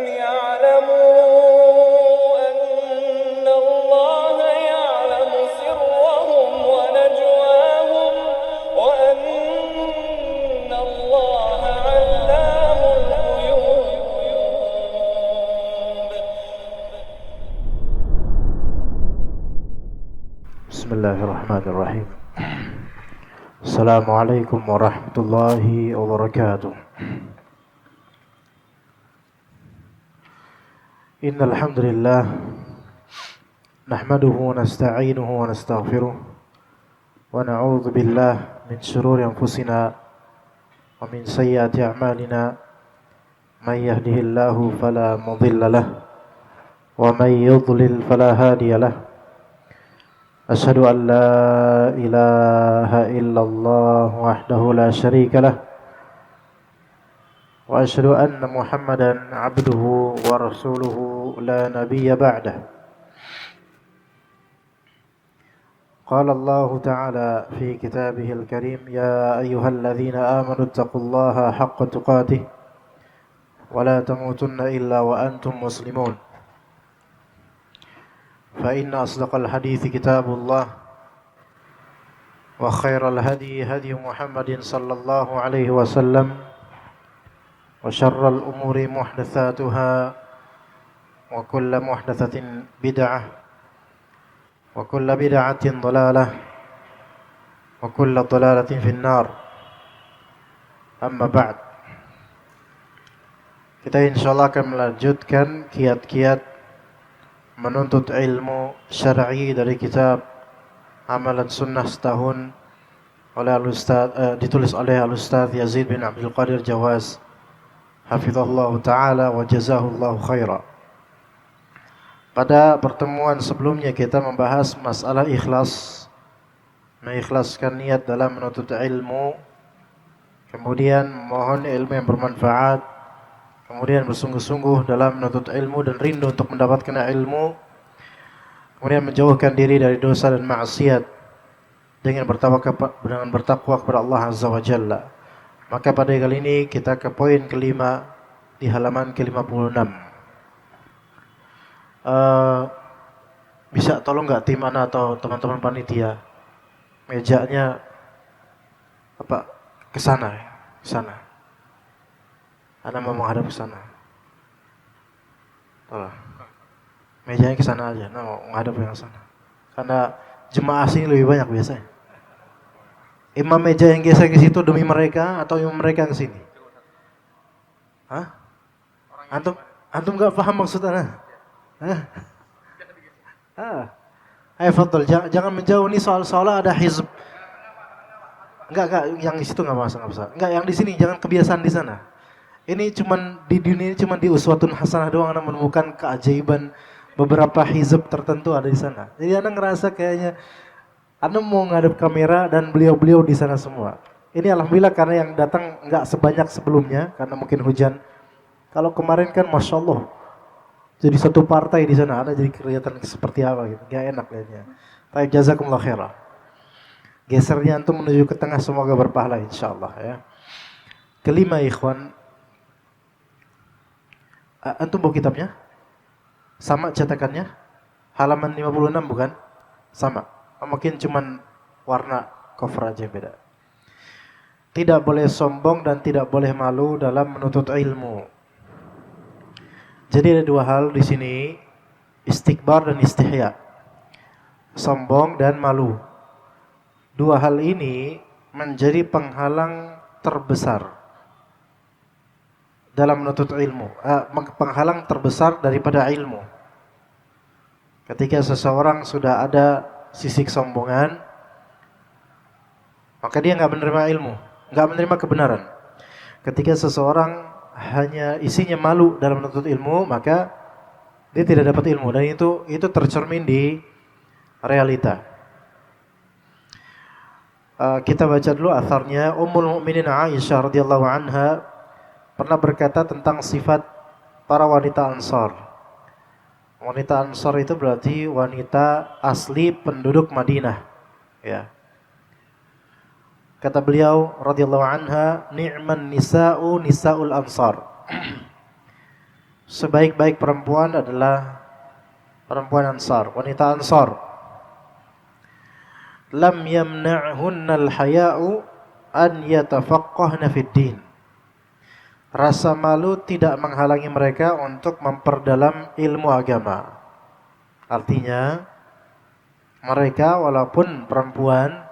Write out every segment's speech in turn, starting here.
يعلموا أن الله يعلم سرهم ونجواهم وأن الله علام الغيوب. بسم الله الرحمن الرحيم. السلام عليكم ورحمة الله وبركاته. إن الحمد لله نحمده ونستعينه ونستغفره ونعوذ بالله من شرور أنفسنا ومن سيئات أعمالنا من يهده الله فلا مضل له ومن يضلل فلا هادي له. أشهد أن لا إله إلا الله وحده لا شريك له وأشهد أن محمدا عبده ورسوله لا نبي بعده. قال الله تعالى في كتابه الكريم: يا أيها الذين آمنوا اتقوا الله حق تقاته ولا تموتن إلا وأنتم مسلمون. فإن أصدق الحديث كتاب الله وخير الهدي هدي محمد صلى الله عليه وسلم وشر الأمور محدثاتها وكل محدثة بدعة وكل بدعة ضلالة وكل ضلالة في النار. أما بعد, kita insyaallah akan melanjutkan kiat-kiat menuntut ilmu syar'i dari kitab Amalan Sunnah Setahun oleh ditulis oleh Al-Ustaz Yazid bin Abdul Qadir Jawaz hafizahullah ta'ala wa jazahullahu khaira. Pada pertemuan sebelumnya kita membahas masalah ikhlas, mengikhlaskan niat dalam menuntut ilmu, kemudian mohon ilmu yang bermanfaat, kemudian bersungguh-sungguh dalam menuntut ilmu dan rindu untuk mendapatkan ilmu, kemudian menjauhkan diri dari dosa dan maksiat dengan bertakwa kepada Allah Azza wa Jalla. Maka pada kali ini kita ke poin kelima di halaman ke-56. Bisa tolong nggak tim Ana atau teman-teman panitia mejanya ke sana ya, ke sana. Ana mau menghadap ke sana. Tolong. Mejanya ke sana aja, mau menghadap yang sana. Karena jemaah sini lebih banyak biasanya. Imam meja yang geser ke situ demi mereka atau imam mereka ke sini? Hah? Antum enggak paham maksud ana? Hah? Ayo fadhil, jangan menjauh nih soal-soal ada hizb. Enggak, yang di situ enggak masalah. Enggak, yang di sini jangan kebiasaan di sana. Ini cuman di dunia ini cuman di uswatun hasanah doang ana menemukan keajaiban beberapa hizb tertentu ada di sana. Jadi ana ngerasa kayaknya ana mau ngadep kamera dan beliau-beliau di sana semua. Ini alhamdulillah karena yang datang enggak sebanyak sebelumnya karena mungkin hujan. Kalau kemarin kan Masya Allah jadi satu partai di sana, ada jadi kelihatan seperti apa gitu. Gak enak kayaknya. Baik, jazakumullah khairah. Gesernya antum menuju ke tengah, semoga berpahala insyaallah ya. Kelima ikhwan, antum bawa kitabnya? Sama cetakannya? Halaman 56 bukan? Sama. Mungkin cuman warna cover aja beda. Tidak boleh sombong dan tidak boleh malu dalam menuntut ilmu. Jadi ada dua hal di sini, istikbar dan istihya. Sombong dan malu. Dua hal ini menjadi penghalang terbesar dalam menuntut ilmu, penghalang terbesar daripada ilmu. Ketika seseorang sudah ada sisi kesombongan, maka dia nggak menerima ilmu, nggak menerima kebenaran. Ketika seseorang hanya isinya malu dalam menuntut ilmu, maka dia tidak dapat ilmu, dan itu tercermin di realita. Kita baca dulu atharnya. Ummul Mukminin Aisyah radhiyallahu anha pernah berkata tentang sifat para wanita Ansar. Wanita Ansar itu berarti wanita asli penduduk Madinah, ya. Kata beliau radhiyallahu anha, ni'man nisa'u nisa'ul Ansar. sebaik-baik perempuan adalah perempuan Ansar, wanita Ansar. Lam yamna'hunnal haya'u an yatafaqqahna fid din. Rasa malu tidak menghalangi mereka untuk memperdalam ilmu agama. Artinya, mereka walaupun perempuan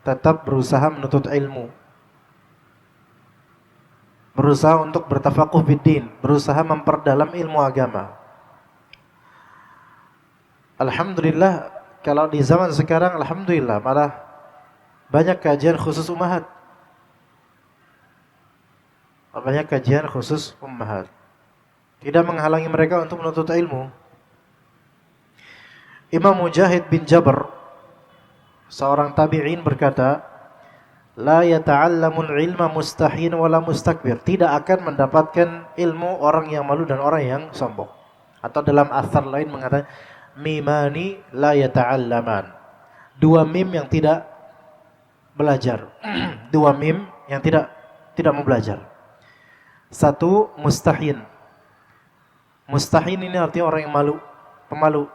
tetap berusaha menuntut ilmu. Berusaha untuk bertafaqquh fiddin, berusaha memperdalam ilmu agama. Alhamdulillah, kalau di zaman sekarang alhamdulillah malah banyak kajian khusus ummahat. Banyak kajian khusus ummahat. Tidak menghalangi mereka untuk menuntut ilmu. Imam Mujahid bin Jabr, seorang tabi'in, berkata, la yata'allamul ilma mustahin wala mustakbir. Tidak akan mendapatkan ilmu orang yang malu dan orang yang sombong. Atau dalam athar lain mengatakan, mimani la yata'allaman. Dua mim yang tidak belajar. Dua mim yang tidak mau belajar. Satu, mustahin. Mustahin ini artinya orang yang malu, pemalu.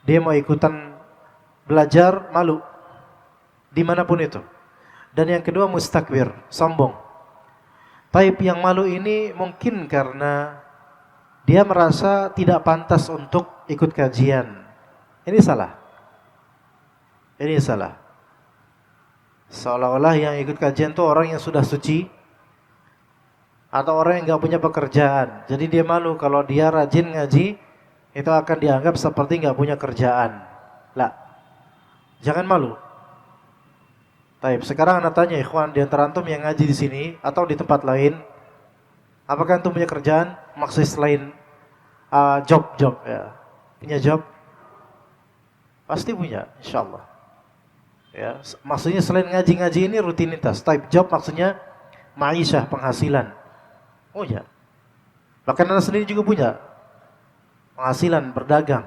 Dia mau ikutan belajar, malu. Dimanapun itu. Dan yang kedua, mustakbir, sombong. Taib yang malu ini mungkin karena dia merasa tidak pantas untuk ikut kajian. Ini salah. Ini salah. Seolah-olah yang ikut kajian itu orang yang sudah suci, atau orang yang gak punya pekerjaan. Jadi dia malu kalau dia rajin ngaji, itu akan dianggap seperti gak punya kerjaan. Lah, jangan malu. Taib. Sekarang anak tanya, ikhwan, di antara antum yang ngaji di sini atau di tempat lain, apakah antum punya kerjaan? Maksudnya selain job ya. Punya job? Pasti punya, insyaallah. Ya, maksudnya selain ngaji-ngaji ini rutinitas. Taib, job maksudnya ma'isyah, penghasilan. Oh ya. Bahkan anak sendiri juga punya penghasilan, berdagang.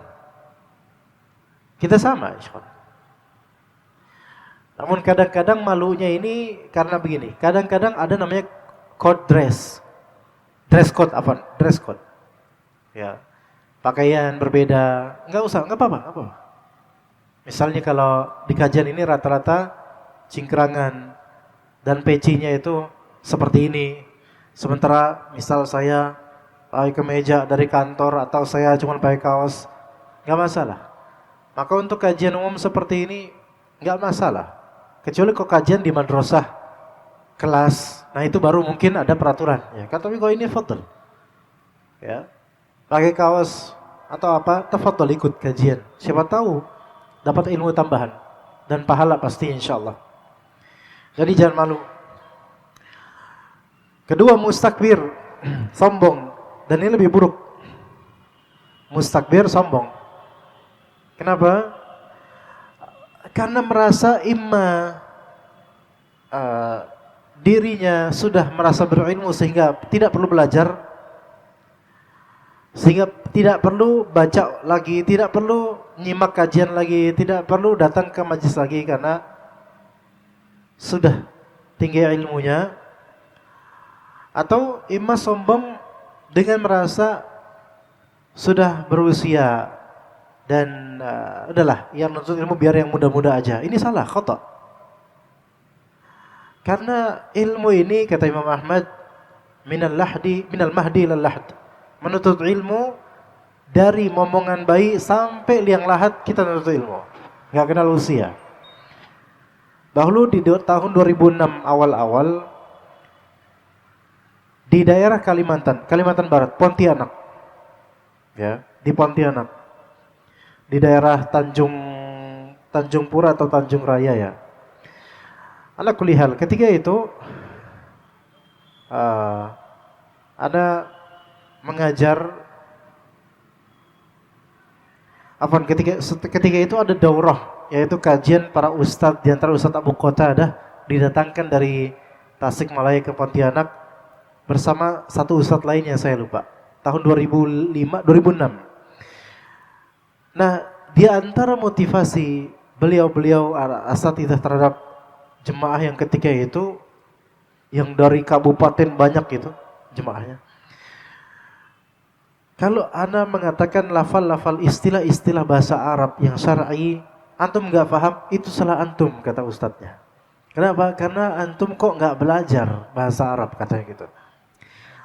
Kita sama, insyaallah. Namun kadang-kadang malunya ini karena begini. Kadang-kadang ada namanya code dress. Dress code apa? Dress code. Ya. Pakaian berbeda. Enggak apa-apa. Misalnya kalau di kajian ini rata-rata cingkrangan dan pecinya itu seperti ini. Sementara misal saya pakai kemeja dari kantor atau saya cuma pakai kaos, enggak masalah. Maka untuk kajian umum seperti ini enggak masalah. Kecuali kok kajian di madrasah, kelas, nah itu baru mungkin ada peraturan. Ya, kan tapi kalau ini fadl, ya, pakai kaos atau apa, tafadhol ikut kajian. Siapa tahu dapat ilmu tambahan dan pahala pasti insyaallah. Jadi jangan malu. Kedua, mustakbir, sombong, dan ini lebih buruk. Mustakbir, sombong. Kenapa? Karena merasa dirinya sudah merasa berilmu sehingga tidak perlu belajar, sehingga tidak perlu baca lagi, tidak perlu nyimak kajian lagi, tidak perlu datang ke majelis lagi karena sudah tinggi ilmunya. Atau sombong dengan merasa sudah berusia dan udahlah, yang nuntut ilmu biar yang muda-muda aja. Ini salah, khata. Karena ilmu ini kata Imam Ahmad, minal mahdi ilal lahd. Menuntut ilmu dari momongan bayi sampai liang lahat kita menuntut ilmu. Enggak kenal usia. Dahulu di tahun 2006 awal-awal di daerah Kalimantan Barat, Pontianak. Ya, di Pontianak. Di daerah Tanjung Pura atau Tanjung Raya ya. Ala kulli hal, ketika itu ada mengajar ketika itu ada daurah, yaitu kajian para ustadz, di antara Ustadz Abu Qatadah didatangkan dari Tasikmalaya ke Pontianak bersama satu ustadz lainnya, saya lupa. Tahun 2006. Nah, di antara motivasi beliau asatidzah terhadap jemaah yang ketika itu, yang dari kabupaten banyak itu jemaahnya, Kalau ana mengatakan lafal-lafal istilah-istilah bahasa Arab yang syar'i, antum nggak paham, itu salah antum, kata ustadznya. Kenapa? Karena antum kok nggak belajar bahasa Arab, katanya gitu.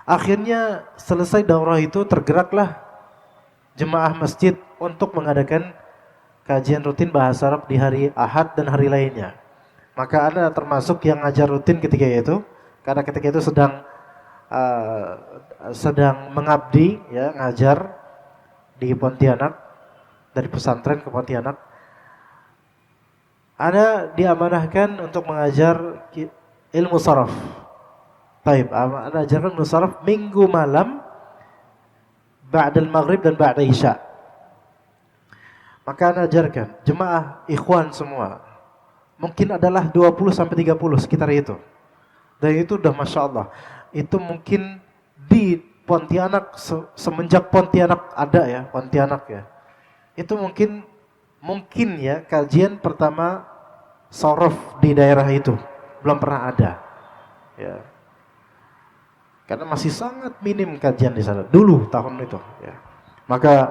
Akhirnya selesai daurah itu tergeraklah jemaah masjid untuk mengadakan kajian rutin bahasa Arab di hari Ahad dan hari lainnya. Maka ana termasuk yang ngajar rutin ketika itu, karena ketika itu sedang mengabdi, ya, ngajar di Pontianak, dari pesantren ke Pontianak. Ana diamanahkan untuk mengajar ilmu saraf. Baik, ana ajarkan ilmu saraf minggu malam ba'dal maghrib dan ba'da isya. Maka ana ajarkan jemaah ikhwan semua. Mungkin adalah 20 sampai 30 sekitar itu. Dan itu udah Masya Allah. Itu mungkin di Pontianak, semenjak Pontianak ada ya, Pontianak ya. Itu mungkin ya kajian pertama sorof di daerah itu. Belum pernah ada. Ya. Karena masih sangat minim kajian di sana. Dulu tahun itu ya. Maka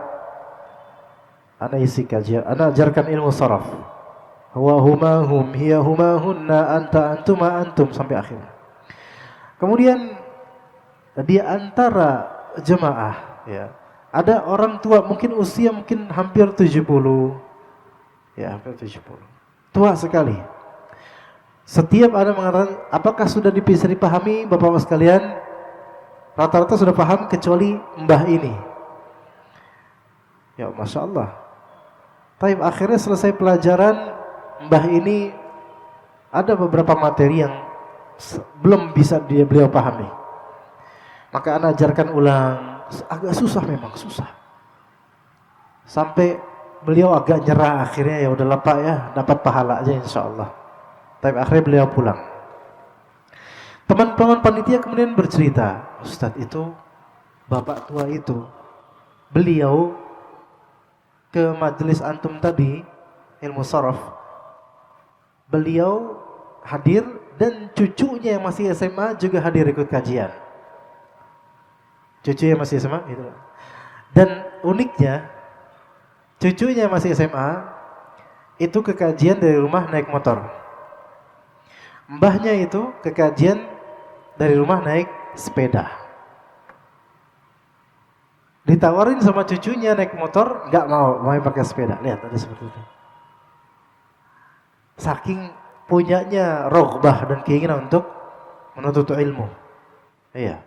ana isi kajian, ana ajarkan ilmu sorof. Huwa huma hum, hiya huma hunna, anta antuma antum, sampai akhirnya. Kemudian di antara jemaah ya, ada orang tua mungkin usia mungkin hampir 70. Ya, hampir 70. Tua sekali. Setiap ada mengatakan, apakah sudah bisa dipahami Bapak-Bapak sekalian? Rata-rata sudah paham kecuali mbah ini. Ya, Masya Allah. Tapi akhirnya selesai pelajaran, mbah ini ada beberapa materi yang belum bisa beliau pahami. Maka ana ajarkan ulang, agak susah, memang susah. Sampai beliau agak nyerah, akhirnya ya udahlah Pak ya, dapat pahala aja insyaallah. Tapi akhirnya beliau pulang. Teman-teman panitia kemudian bercerita, Ustadz itu, bapak tua itu, beliau ke majelis antum tadi, ilmu saraf, beliau hadir dan cucunya yang masih SMA juga hadir ikut kajian. Cucunya masih SMA gitu. Dan uniknya, cucunya masih SMA itu ke kajian dari rumah naik motor. Mbahnya itu ke kajian dari rumah naik sepeda. Ditawarin sama cucunya naik motor, nggak mau pakai sepeda. Lihat ada seperti itu. Saking punyanya roghbah dan keinginan untuk menuntut ilmu. Iya.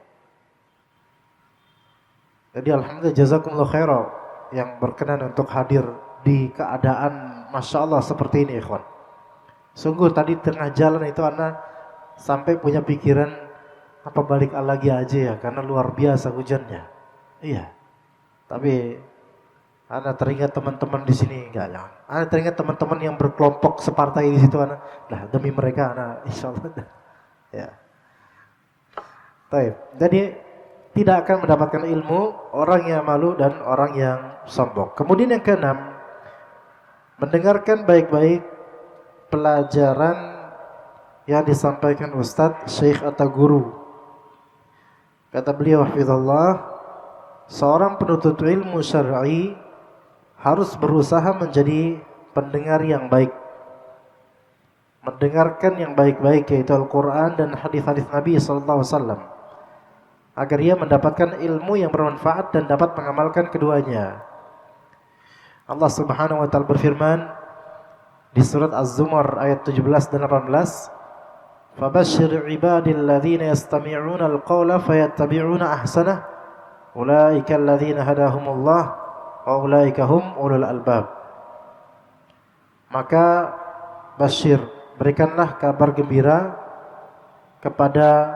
Jadi alhamdulillah jazakumullah khairan yang berkenan untuk hadir di keadaan Masya Allah seperti ini, ikhwan. Sungguh tadi tengah jalan itu ana sampai punya pikiran apa balik lagi aja ya, karena luar biasa hujannya. Iya. Tapi ana teringat teman-teman di sini, enggak jangan. Ana teringat teman-teman yang berkelompok separtai di situ, ana. Nah, demi mereka ana insyaallah. Ya. Baik. Jadi tidak akan mendapatkan ilmu orang yang malu dan orang yang sombong. Kemudian yang keenam, mendengarkan baik-baik pelajaran yang disampaikan Ustadz, Syekh atau guru. Kata beliau hafizallah, seorang penuntut ilmu syar'i harus berusaha menjadi pendengar yang baik. Mendengarkan yang baik-baik, yaitu Al-Quran dan hadis-hadis Nabi SAW, agar ia mendapatkan ilmu yang bermanfaat dan dapat mengamalkan keduanya. Allah Subhanahu wa taala berfirman di surat Az-Zumar ayat 17 dan 18, "Fabashshir 'ibadil ladzina yastami'una al-qawla fayattabi'una ahsanah, ulaika alladzina hadahumullah wa ulaika hum ulul albab." Maka basyir, berikanlah kabar gembira kepada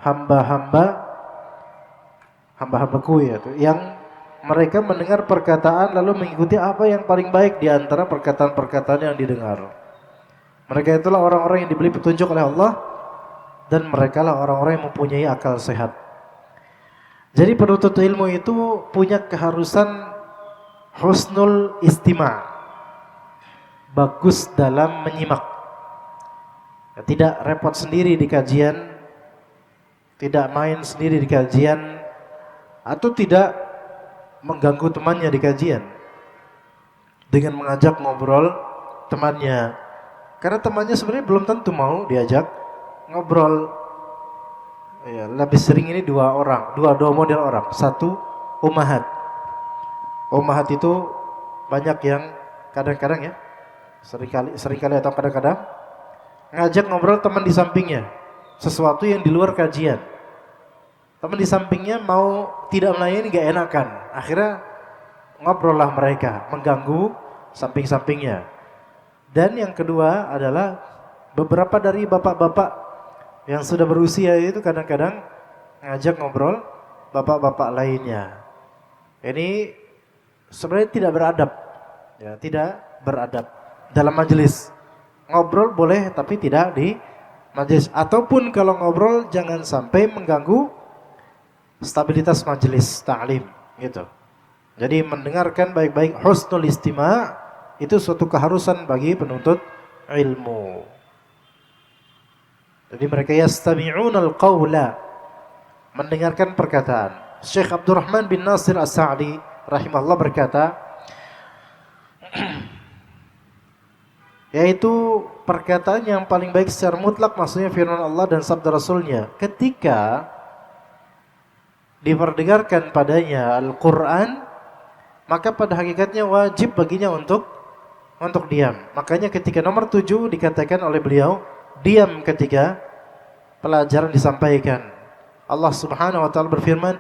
hamba-hambaku yaitu yang mereka mendengar perkataan lalu mengikuti apa yang paling baik di antara perkataan-perkataan yang didengar. Mereka itulah orang-orang yang diberi petunjuk oleh Allah dan mereka lah orang-orang yang mempunyai akal sehat. Jadi penuntut ilmu itu punya keharusan husnul istima', bagus dalam menyimak. Tidak repot sendiri di kajian, tidak main sendiri di kajian, atau tidak mengganggu temannya di kajian dengan mengajak ngobrol temannya. Karena temannya sebenarnya belum tentu mau diajak ngobrol. Ya, lebih sering ini dua model orang. Satu, ummahat. Ummahat itu banyak yang kadang-kadang ya, seringkali atau kadang-kadang ngajak ngobrol teman di sampingnya sesuatu yang di luar kajian. Teman di sampingnya mau tidak melayani, gak enakan. Akhirnya ngobrol lah mereka, mengganggu samping-sampingnya. Dan yang kedua adalah beberapa dari bapak-bapak yang sudah berusia itu kadang-kadang ngajak ngobrol bapak-bapak lainnya. Ini sebenarnya tidak beradab, ya, tidak beradab dalam majelis. Ngobrol boleh tapi tidak di majelis. Ataupun kalau ngobrol jangan sampai mengganggu stabilitas majelis ta'lim gitu. Jadi mendengarkan baik-baik, husnul istima' itu suatu keharusan bagi penuntut ilmu. Jadi mereka yastami'unal qawla, mendengarkan perkataan. Syekh Abdurrahman bin Nasir As-Sa'di rahimahullah berkata, yaitu perkataan yang paling baik secara mutlak, maksudnya firman Allah dan sabda Rasulnya, ketika diperdengarkan padanya Al-Quran, maka pada hakikatnya wajib baginya untuk diam. Makanya ketika nomor 7 dikatakan oleh beliau, diam ketika pelajaran disampaikan. Allah Subhanahu wa taala berfirman,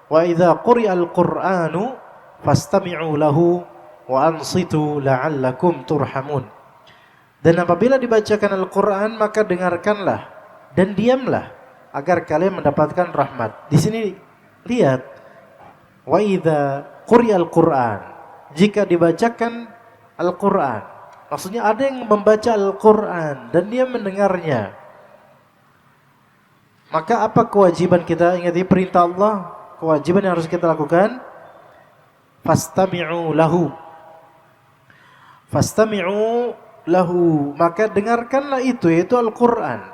"Wa idza quri'al Qur'anu fastami'u lahu wa ansitu la'allakum turhamun." Dan apabila dibacakan Al-Qur'an maka dengarkanlah dan diamlah agar kalian mendapatkan rahmat. Di sini lihat, wa idza quri'al Qur'an, jika dibacakan Al-Qur'an, maksudnya ada yang membaca Al-Qur'an dan dia mendengarnya. Maka apa kewajiban kita? Ingat ini perintah Allah, kewajiban yang harus kita lakukan, fastami'u lahu. Fastami'u lahu, maka dengarkanlah itu, yaitu Al-Qur'an.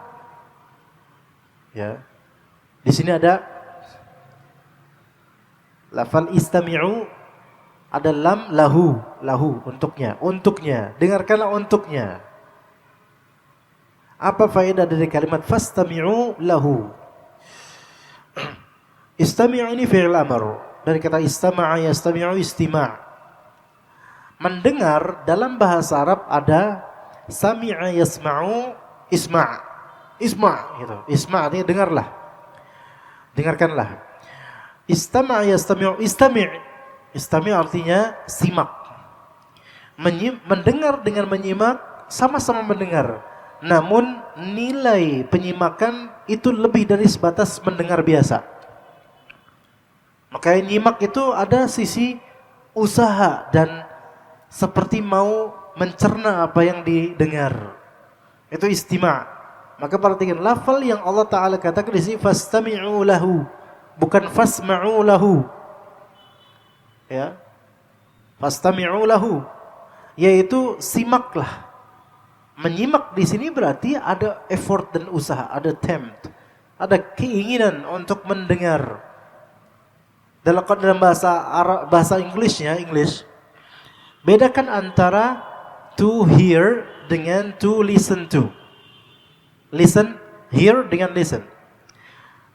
Ya. Di sini ada lafal istami'u, ada lam lahu untuknya. Dengarkanlah untuknya. Apa faedah dari kalimat fastami'u lahu? Istami'u ini fi'il amr, dari kata istama'a yastami'u istima'. Mendengar dalam bahasa Arab ada sami'a yasma'u isma' gitu. Isma' artinya dengarlah. Dengarkanlah. Istama'a yastami'u istami' artinya simak. Mendengar dengan menyimak sama-sama mendengar. Namun nilai penyimakan itu lebih dari sebatas mendengar biasa. Maka nyimak itu ada sisi usaha dan seperti mau mencerna apa yang didengar. Itu istima'. Maka perhatikan lafal yang Allah Ta'ala katakan di sini, fastami'u lahu, bukan fasma'u lahu. Ya, fastami'u lahu, yaitu simaklah. Menyimak di sini berarti ada effort dan usaha, ada attempt, ada keinginan untuk mendengar. Dalam bahasa Arab, bahasa Inggrisnya, bedakan antara to hear dengan to listen to. Listen, hear dengan listen.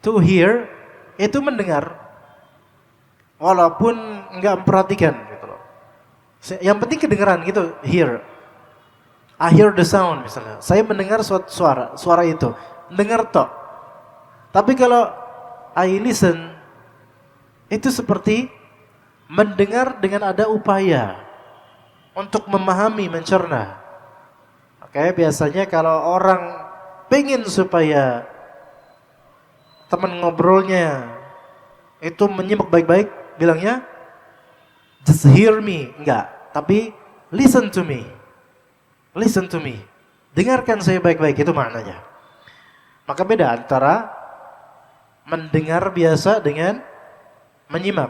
To hear itu mendengar, walaupun enggak memperhatikan gitu loh. Yang penting kedengaran gitu, hear. I hear the sound misalnya. Saya mendengar suatu suara itu. Dengar toh. Tapi kalau I listen, itu seperti mendengar dengan ada upaya untuk memahami, mencerna. Oke, biasanya kalau orang pengen supaya teman ngobrolnya itu menyimak baik-baik, bilangnya just hear me, enggak, tapi listen to me. Listen to me. Dengarkan saya baik-baik, itu maknanya. Maka beda antara mendengar biasa dengan menyimak.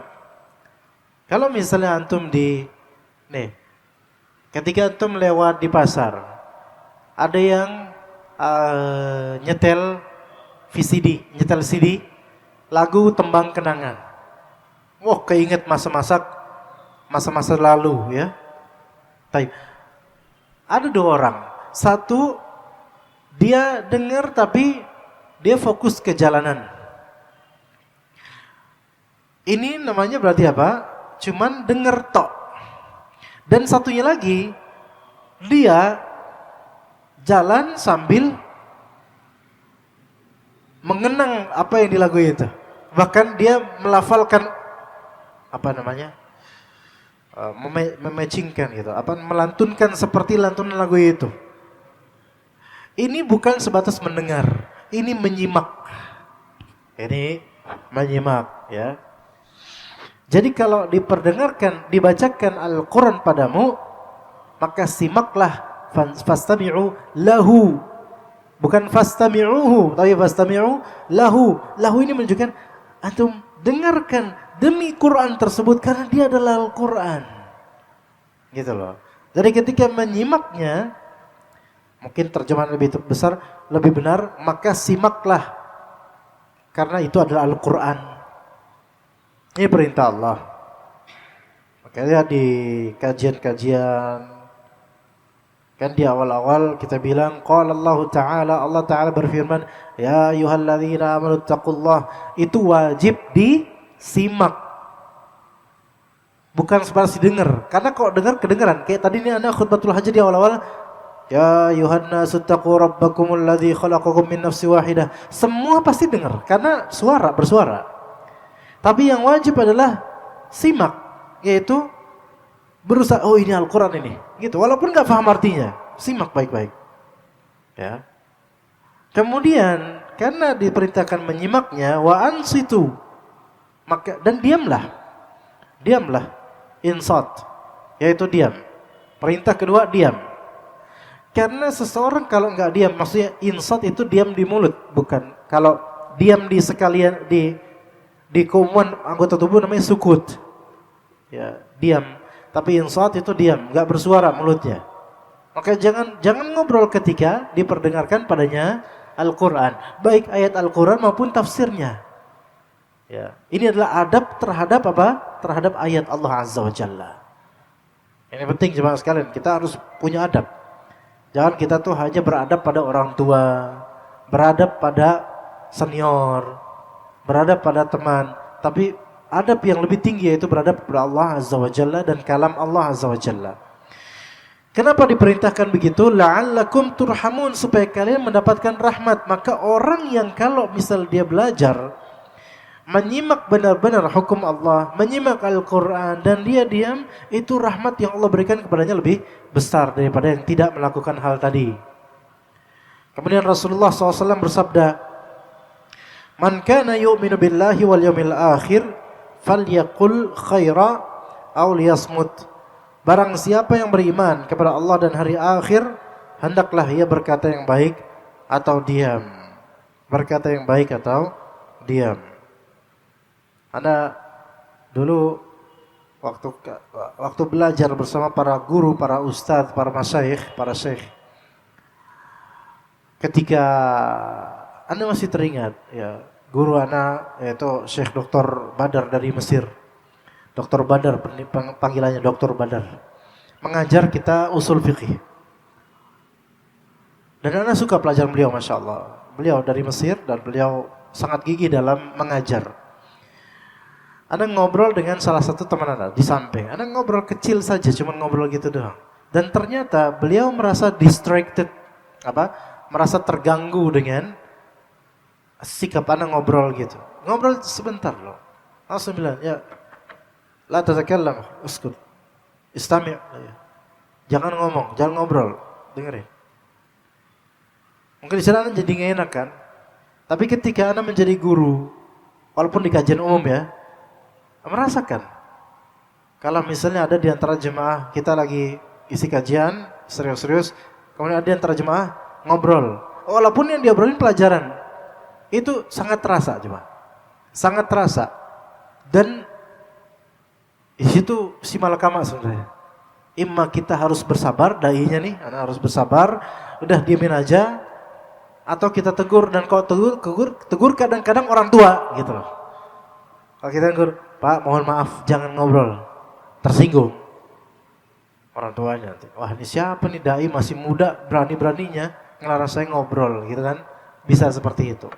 Kalau misalnya antum ketika antum lewat di pasar, ada yang nyetel CD, lagu Tembang Kenangan. Wah, keinget masa-masa masa-masa lalu ya. Baik. Ada dua orang. Satu dia dengar tapi dia fokus ke jalanan. Ini namanya berarti apa? Cuman dengar tok. Dan satunya lagi dia jalan sambil mengenang apa yang dilagui itu. Bahkan dia melafalkan apa namanya? Mematchingkan gitu, melantunkan seperti lantunan lagu itu. Ini bukan sebatas mendengar, ini menyimak. Ini menyimak ya. Jadi kalau diperdengarkan, dibacakan Al-Quran padamu, maka simaklah, fastami'u lahu. Bukan fastami'uhu, tapi fastami'u lahu. Lahu ini menunjukkan antum dengarkan demi Quran tersebut karena dia adalah Al-Quran. Gitu loh. Jadi ketika menyimaknya, mungkin terjemahan lebih besar, lebih benar, maka simaklah karena itu adalah Al-Quran. Ini perintah Allah. Makanya di kajian-kajian, kan di awal-awal kita bilang qala Allah Ta'ala, Allah Ta'ala berfirman, ya ayyuhalladzina amanu taqullah. Itu wajib disimak. Bukan sebatas didengar. Karena kalau dengar kedengaran. Kayak tadi ini anak khutbatul hajah di awal-awal, ya ayyuhan nasu taqu rabbakumul ladzi khalaqakum min nafsin wahidah. Semua pasti dengar karena bersuara. Tapi yang wajib adalah simak, yaitu berusaha, oh ini Al-Quran ini, gitu. Walaupun nggak paham artinya, simak baik-baik. Ya. Kemudian karena diperintahkan menyimaknya, wa ansitu, maka dan diamlah, insat, yaitu diam. Perintah kedua diam. Karena seseorang kalau nggak diam, maksudnya insat itu diam di mulut, bukan. Kalau diam di sekalian di keumuman anggota tubuh namanya sukut, ya diam. Tapi insat itu diam, nggak bersuara mulutnya. Maka jangan ngobrol ketika diperdengarkan padanya Al-Quran, baik ayat Al-Quran maupun tafsirnya. Ya, ini adalah adab terhadap apa? Terhadap ayat Allah Azza wa Jalla. Ini penting jemaah sekalian, kita harus punya adab. Jangan kita tuh hanya beradab pada orang tua, beradab pada senior, beradab pada teman, tapi adab yang lebih tinggi yaitu beradab kepada Allah Azza wa Jalla dan kalam Allah Azza wa Jalla. Kenapa diperintahkan begitu? La'allakum turhamun, supaya kalian mendapatkan rahmat. Maka orang yang kalau misal dia belajar menyimak benar-benar hukum Allah, menyimak Al-Quran dan dia diam, itu rahmat yang Allah berikan kepadanya lebih besar daripada yang tidak melakukan hal tadi. Kemudian Rasulullah SAW bersabda, man kana yu'minu billahi wal yawmil akhir falyaqul khaira aw liyasmut. Barang siapa yang beriman kepada Allah dan hari akhir, hendaklah ia berkata yang baik atau diam. Berkata yang baik atau diam. Anda dulu waktu belajar bersama para guru, para ustadz, para masyayikh, para syekh. Ketika Anda masih teringat, ya, guru Anda yaitu Syekh Dr. Badar dari Mesir. Dr. Badar, panggilannya Dr. Badar. Mengajar kita usul fikih. Dan Anda suka pelajaran beliau, Masya Allah. Beliau dari Mesir dan beliau sangat gigih dalam mengajar. Anda ngobrol dengan salah satu teman Anda di samping. Anda ngobrol kecil saja, cuma ngobrol gitu doang. Dan ternyata beliau merasa distracted, merasa terganggu dengan sikap Anda ngobrol gitu. Ngobrol sebentar loh. Langsung bilang, ya, la tatakallam, uskut. Istami'. Jangan ngomong, jangan ngobrol. Dengerin. Mungkin di sana Anda jadi nggak enak kan? Tapi ketika Anda menjadi guru, walaupun di kajian umum ya, merasakan. Kalau misalnya ada di antara jemaah, kita lagi isi kajian, serius-serius, kemudian ada di antara jemaah ngobrol. Walaupun yang dia obrolin pelajaran, itu sangat terasa jemaah. Sangat terasa. Dan di situ si malakama sebenarnya. Imma kita harus bersabar, dainya nih, anak harus bersabar, udah diemin aja, atau kita tegur. Dan kalau tegur kadang-kadang orang tua gitu loh. Kalau kita tegur, Pak mohon maaf jangan ngobrol. tersinggung orang tuanya. Wah, ini siapa nih dai masih muda berani-beraninya ngelarang saya ngobrol gitu kan. Bisa seperti itu.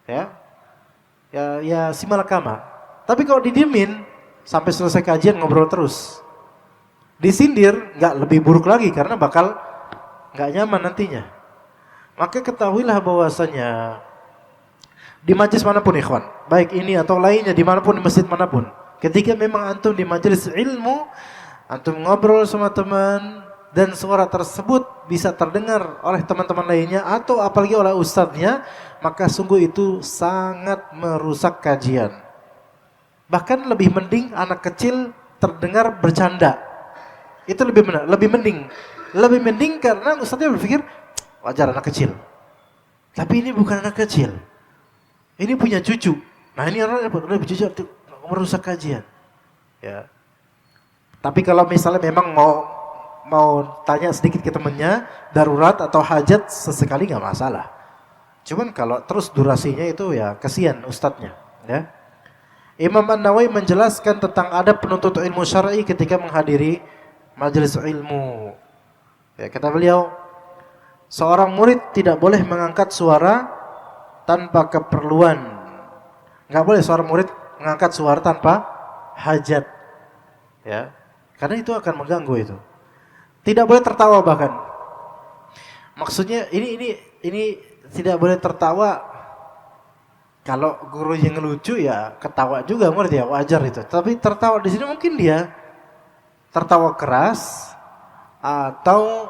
Ya. Ya si malakama. Tapi kalau didiemin sampai selesai kajian ngobrol terus. Disindir nggak lebih buruk lagi karena bakal nggak nyaman nantinya. Maka ketahuilah bahwasanya di majelis manapun ikhwan, baik ini atau lainnya, dimanapun, di masjid manapun, ketika memang antum di majelis ilmu, antum ngobrol sama teman dan suara tersebut bisa terdengar oleh teman-teman lainnya atau apalagi oleh ustadznya, maka sungguh itu sangat merusak kajian. Bahkan lebih mending anak kecil terdengar bercanda. Itu lebih benar, lebih mending. Lebih mending karena ustadznya berpikir wajar anak kecil. Tapi ini bukan anak kecil. Ini punya cucu. Nah, ini orang lebih cucu merusak kajian. Ya. Tapi kalau misalnya memang mau tanya sedikit ke temennya, darurat atau hajat sesekali nggak masalah. Cuman kalau terus durasinya itu ya kasihan ustadznya. Ya. Imam An-Nawawi menjelaskan tentang adab penuntut ilmu syar'i ketika menghadiri majelis ilmu. Ya, kata beliau, seorang murid tidak boleh mengangkat suara tanpa keperluan. Nggak boleh seorang murid mengangkat suara tanpa hajat. Ya. Karena itu akan mengganggu itu. Tidak boleh tertawa bahkan. Maksudnya ini tidak boleh tertawa. Kalau guru yang ngelucu ya ketawa juga murid ya, wajar itu. Tapi tertawa di sini mungkin dia tertawa keras atau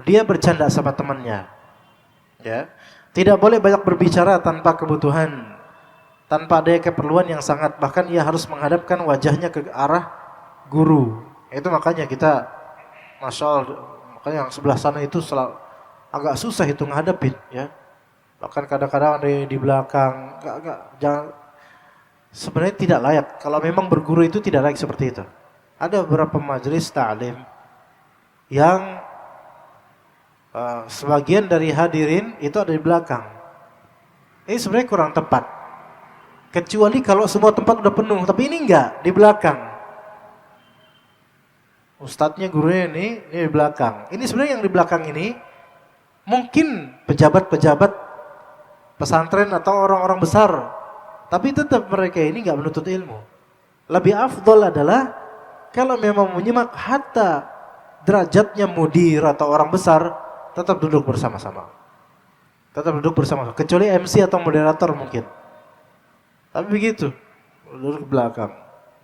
dia bercanda sama temannya. Ya. Tidak boleh banyak berbicara tanpa kebutuhan, tanpa ada keperluan yang sangat, bahkan ia harus menghadapkan wajahnya ke arah guru. Itu makanya kita, masya Allah, makanya yang sebelah sana itu agak susah itu ngadepin, ya. Bahkan kadang-kadang ada di belakang, jangan. Sebenarnya tidak layak. Kalau memang berguru itu tidak layak seperti itu. Ada beberapa majelis ta'lim yang sebagian dari hadirin itu ada di belakang. Ini sebenarnya kurang tepat. Kecuali kalau semua tempat udah penuh, tapi ini enggak, di belakang. Ustadznya, gurunya ini di belakang. Ini sebenarnya yang di belakang ini mungkin pejabat-pejabat pesantren atau orang-orang besar, tapi tetap mereka ini enggak menuntut ilmu. Lebih afdol adalah kalau memang menyimak hatta derajatnya mudir atau orang besar, tetap duduk bersama-sama. Tetap duduk bersama-sama. Kecuali MC atau moderator mungkin. Tapi begitu, duduk belakang.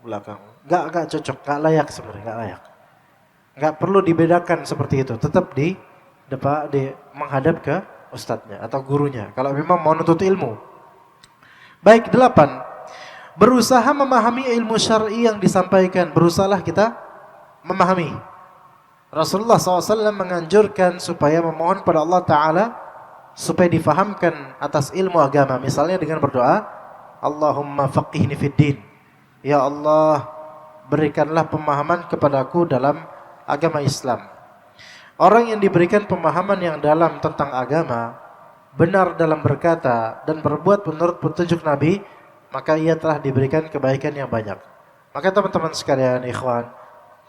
Enggak cocok, enggak layak sebenarnya, enggak layak. Enggak perlu dibedakan seperti itu. Tetap di depan, menghadap ke ustadznya atau gurunya. Kalau memang mau nuntut ilmu. Baik, 8. Berusaha memahami ilmu syar'i yang disampaikan. Berusahalah kita memahami. Rasulullah SAW menganjurkan supaya memohon pada Allah Ta'ala supaya difahamkan atas ilmu agama. Misalnya dengan berdoa, Allahumma faqihni fid din. Ya Allah, berikanlah pemahaman kepadaku dalam agama Islam. Orang yang diberikan pemahaman yang dalam tentang agama, benar dalam berkata dan berbuat menurut petunjuk Nabi, maka ia telah diberikan kebaikan yang banyak. Maka teman-teman sekalian, ikhwan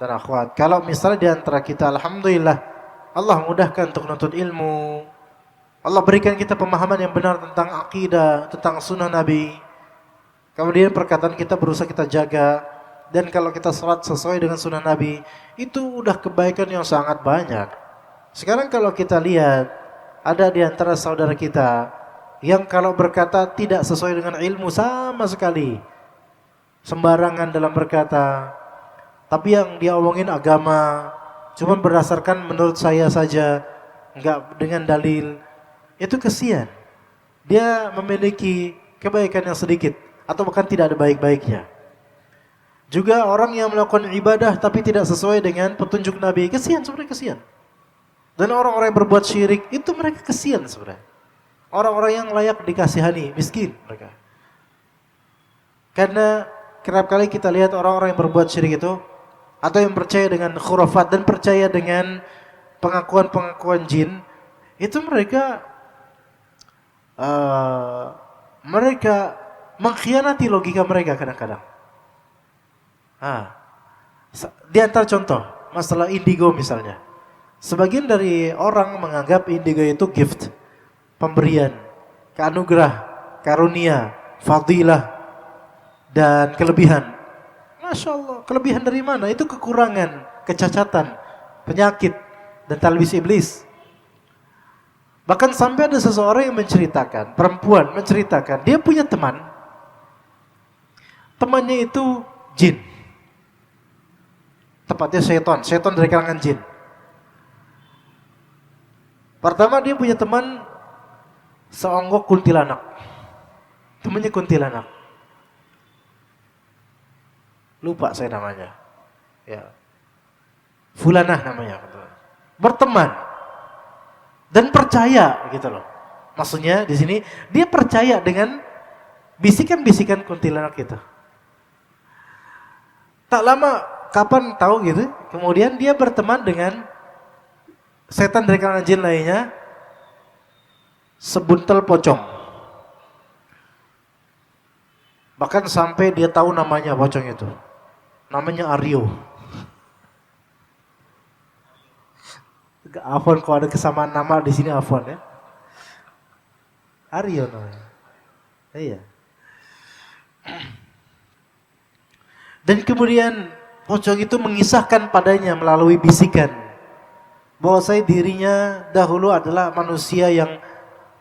dan akhwat, kalau misalnya di antara kita, alhamdulillah, Allah mudahkan untuk menuntut ilmu, Allah berikan kita pemahaman yang benar tentang akidah, tentang sunnah Nabi, kemudian perkataan kita berusaha kita jaga, dan kalau kita salat sesuai dengan sunnah Nabi, itu udah kebaikan yang sangat banyak. Sekarang kalau kita lihat, ada di antara saudara kita yang kalau berkata tidak sesuai dengan ilmu sama sekali, sembarangan dalam berkata, tapi yang dia omongin agama, cuma berdasarkan menurut saya saja, enggak dengan dalil. Itu kesian. Dia memiliki kebaikan yang sedikit atau bahkan tidak ada baik-baiknya. Juga orang yang melakukan ibadah tapi tidak sesuai dengan petunjuk Nabi, kesian, sebenarnya kesian. Dan orang-orang yang berbuat syirik, itu mereka kesian sebenarnya. Orang-orang yang layak dikasihani, miskin mereka. Karena kerap kali kita lihat orang-orang yang berbuat syirik itu, atau yang percaya dengan khurafat dan percaya dengan pengakuan-pengakuan jin, itu mereka mengkhianati logika mereka kadang-kadang. Di antara contoh, masalah indigo misalnya. Sebagian dari orang menganggap indigo itu gift, pemberian, keanugerah, karunia, fadilah, dan kelebihan. Masya Allah, kelebihan dari mana? Itu kekurangan, kecacatan, penyakit, dan talbis iblis. Bahkan sampai ada seseorang yang menceritakan, perempuan menceritakan, dia punya teman. Temannya itu jin. Tepatnya setan dari kalangan jin. Pertama dia punya teman seonggok kuntilanak. Temannya kuntilanak. Lupa saya namanya. Ya. Fulanah namanya. Berteman dan percaya gitu loh. Maksudnya di sini dia percaya dengan bisikan-bisikan kuntilanak itu. Tak lama kapan tahu gitu, kemudian dia berteman dengan setan dari kalangan jin lainnya, sebuntel pocong. Bahkan sampai dia tahu namanya pocong itu. Namanya Aryo. Afwan kalau ada kesamaan nama di sini afwan ya. Aryo namanya. Iya. Dan kemudian pocong itu mengisahkan padanya melalui bisikan bahwa dirinya dahulu adalah manusia yang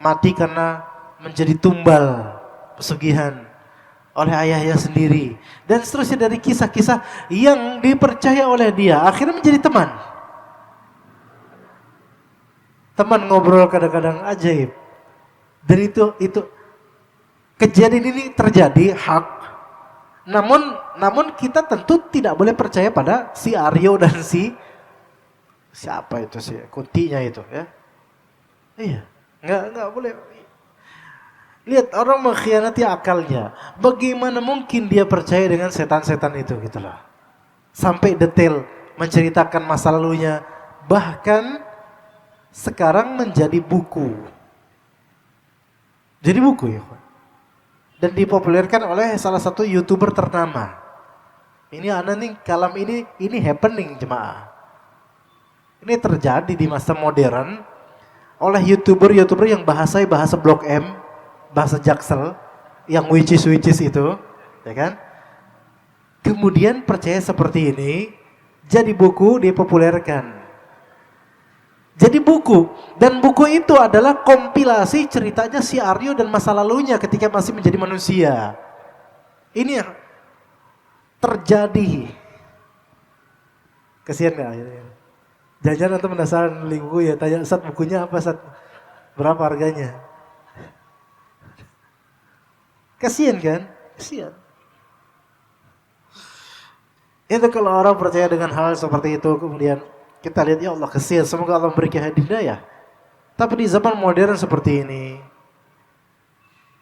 mati karena menjadi tumbal pesugihan oleh ayahnya sendiri. Dan seterusnya dari kisah-kisah yang dipercaya oleh dia. Akhirnya menjadi teman. Teman ngobrol kadang-kadang ajaib. Dan itu kejadian ini terjadi hak. Namun kita tentu tidak boleh percaya pada si Aryo dan si siapa itu sih kuntinya itu ya. Iya, nggak boleh. Lihat orang mengkhianati akalnya. Bagaimana mungkin dia percaya dengan setan-setan itu gitulah. Sampai detail menceritakan masa lalunya, bahkan sekarang menjadi buku. Jadi buku ya. Dan dipopulerkan oleh salah satu YouTuber ternama. Ini nih kalam ini happening jemaah. Ini terjadi di masa modern oleh YouTuber yang bahasa blok M, bahasa Jaksel, yang which is itu, ya kan? Kemudian percaya seperti ini, jadi buku dipopulerkan. Jadi buku, dan buku itu adalah kompilasi ceritanya si Aryo dan masa lalunya ketika masih menjadi manusia. Ini yang terjadi. Kasihan gak? Jangan-jangan nanti penasaran beli buku ya, tanya Ustaz bukunya apa Ustaz? Berapa harganya? Kasihan kan? Kasihan. Itu kalau orang percaya dengan hal seperti itu, kemudian kita lihat ya Allah kasihan, semoga Allah memberikan hidayah. Tapi di zaman modern seperti ini,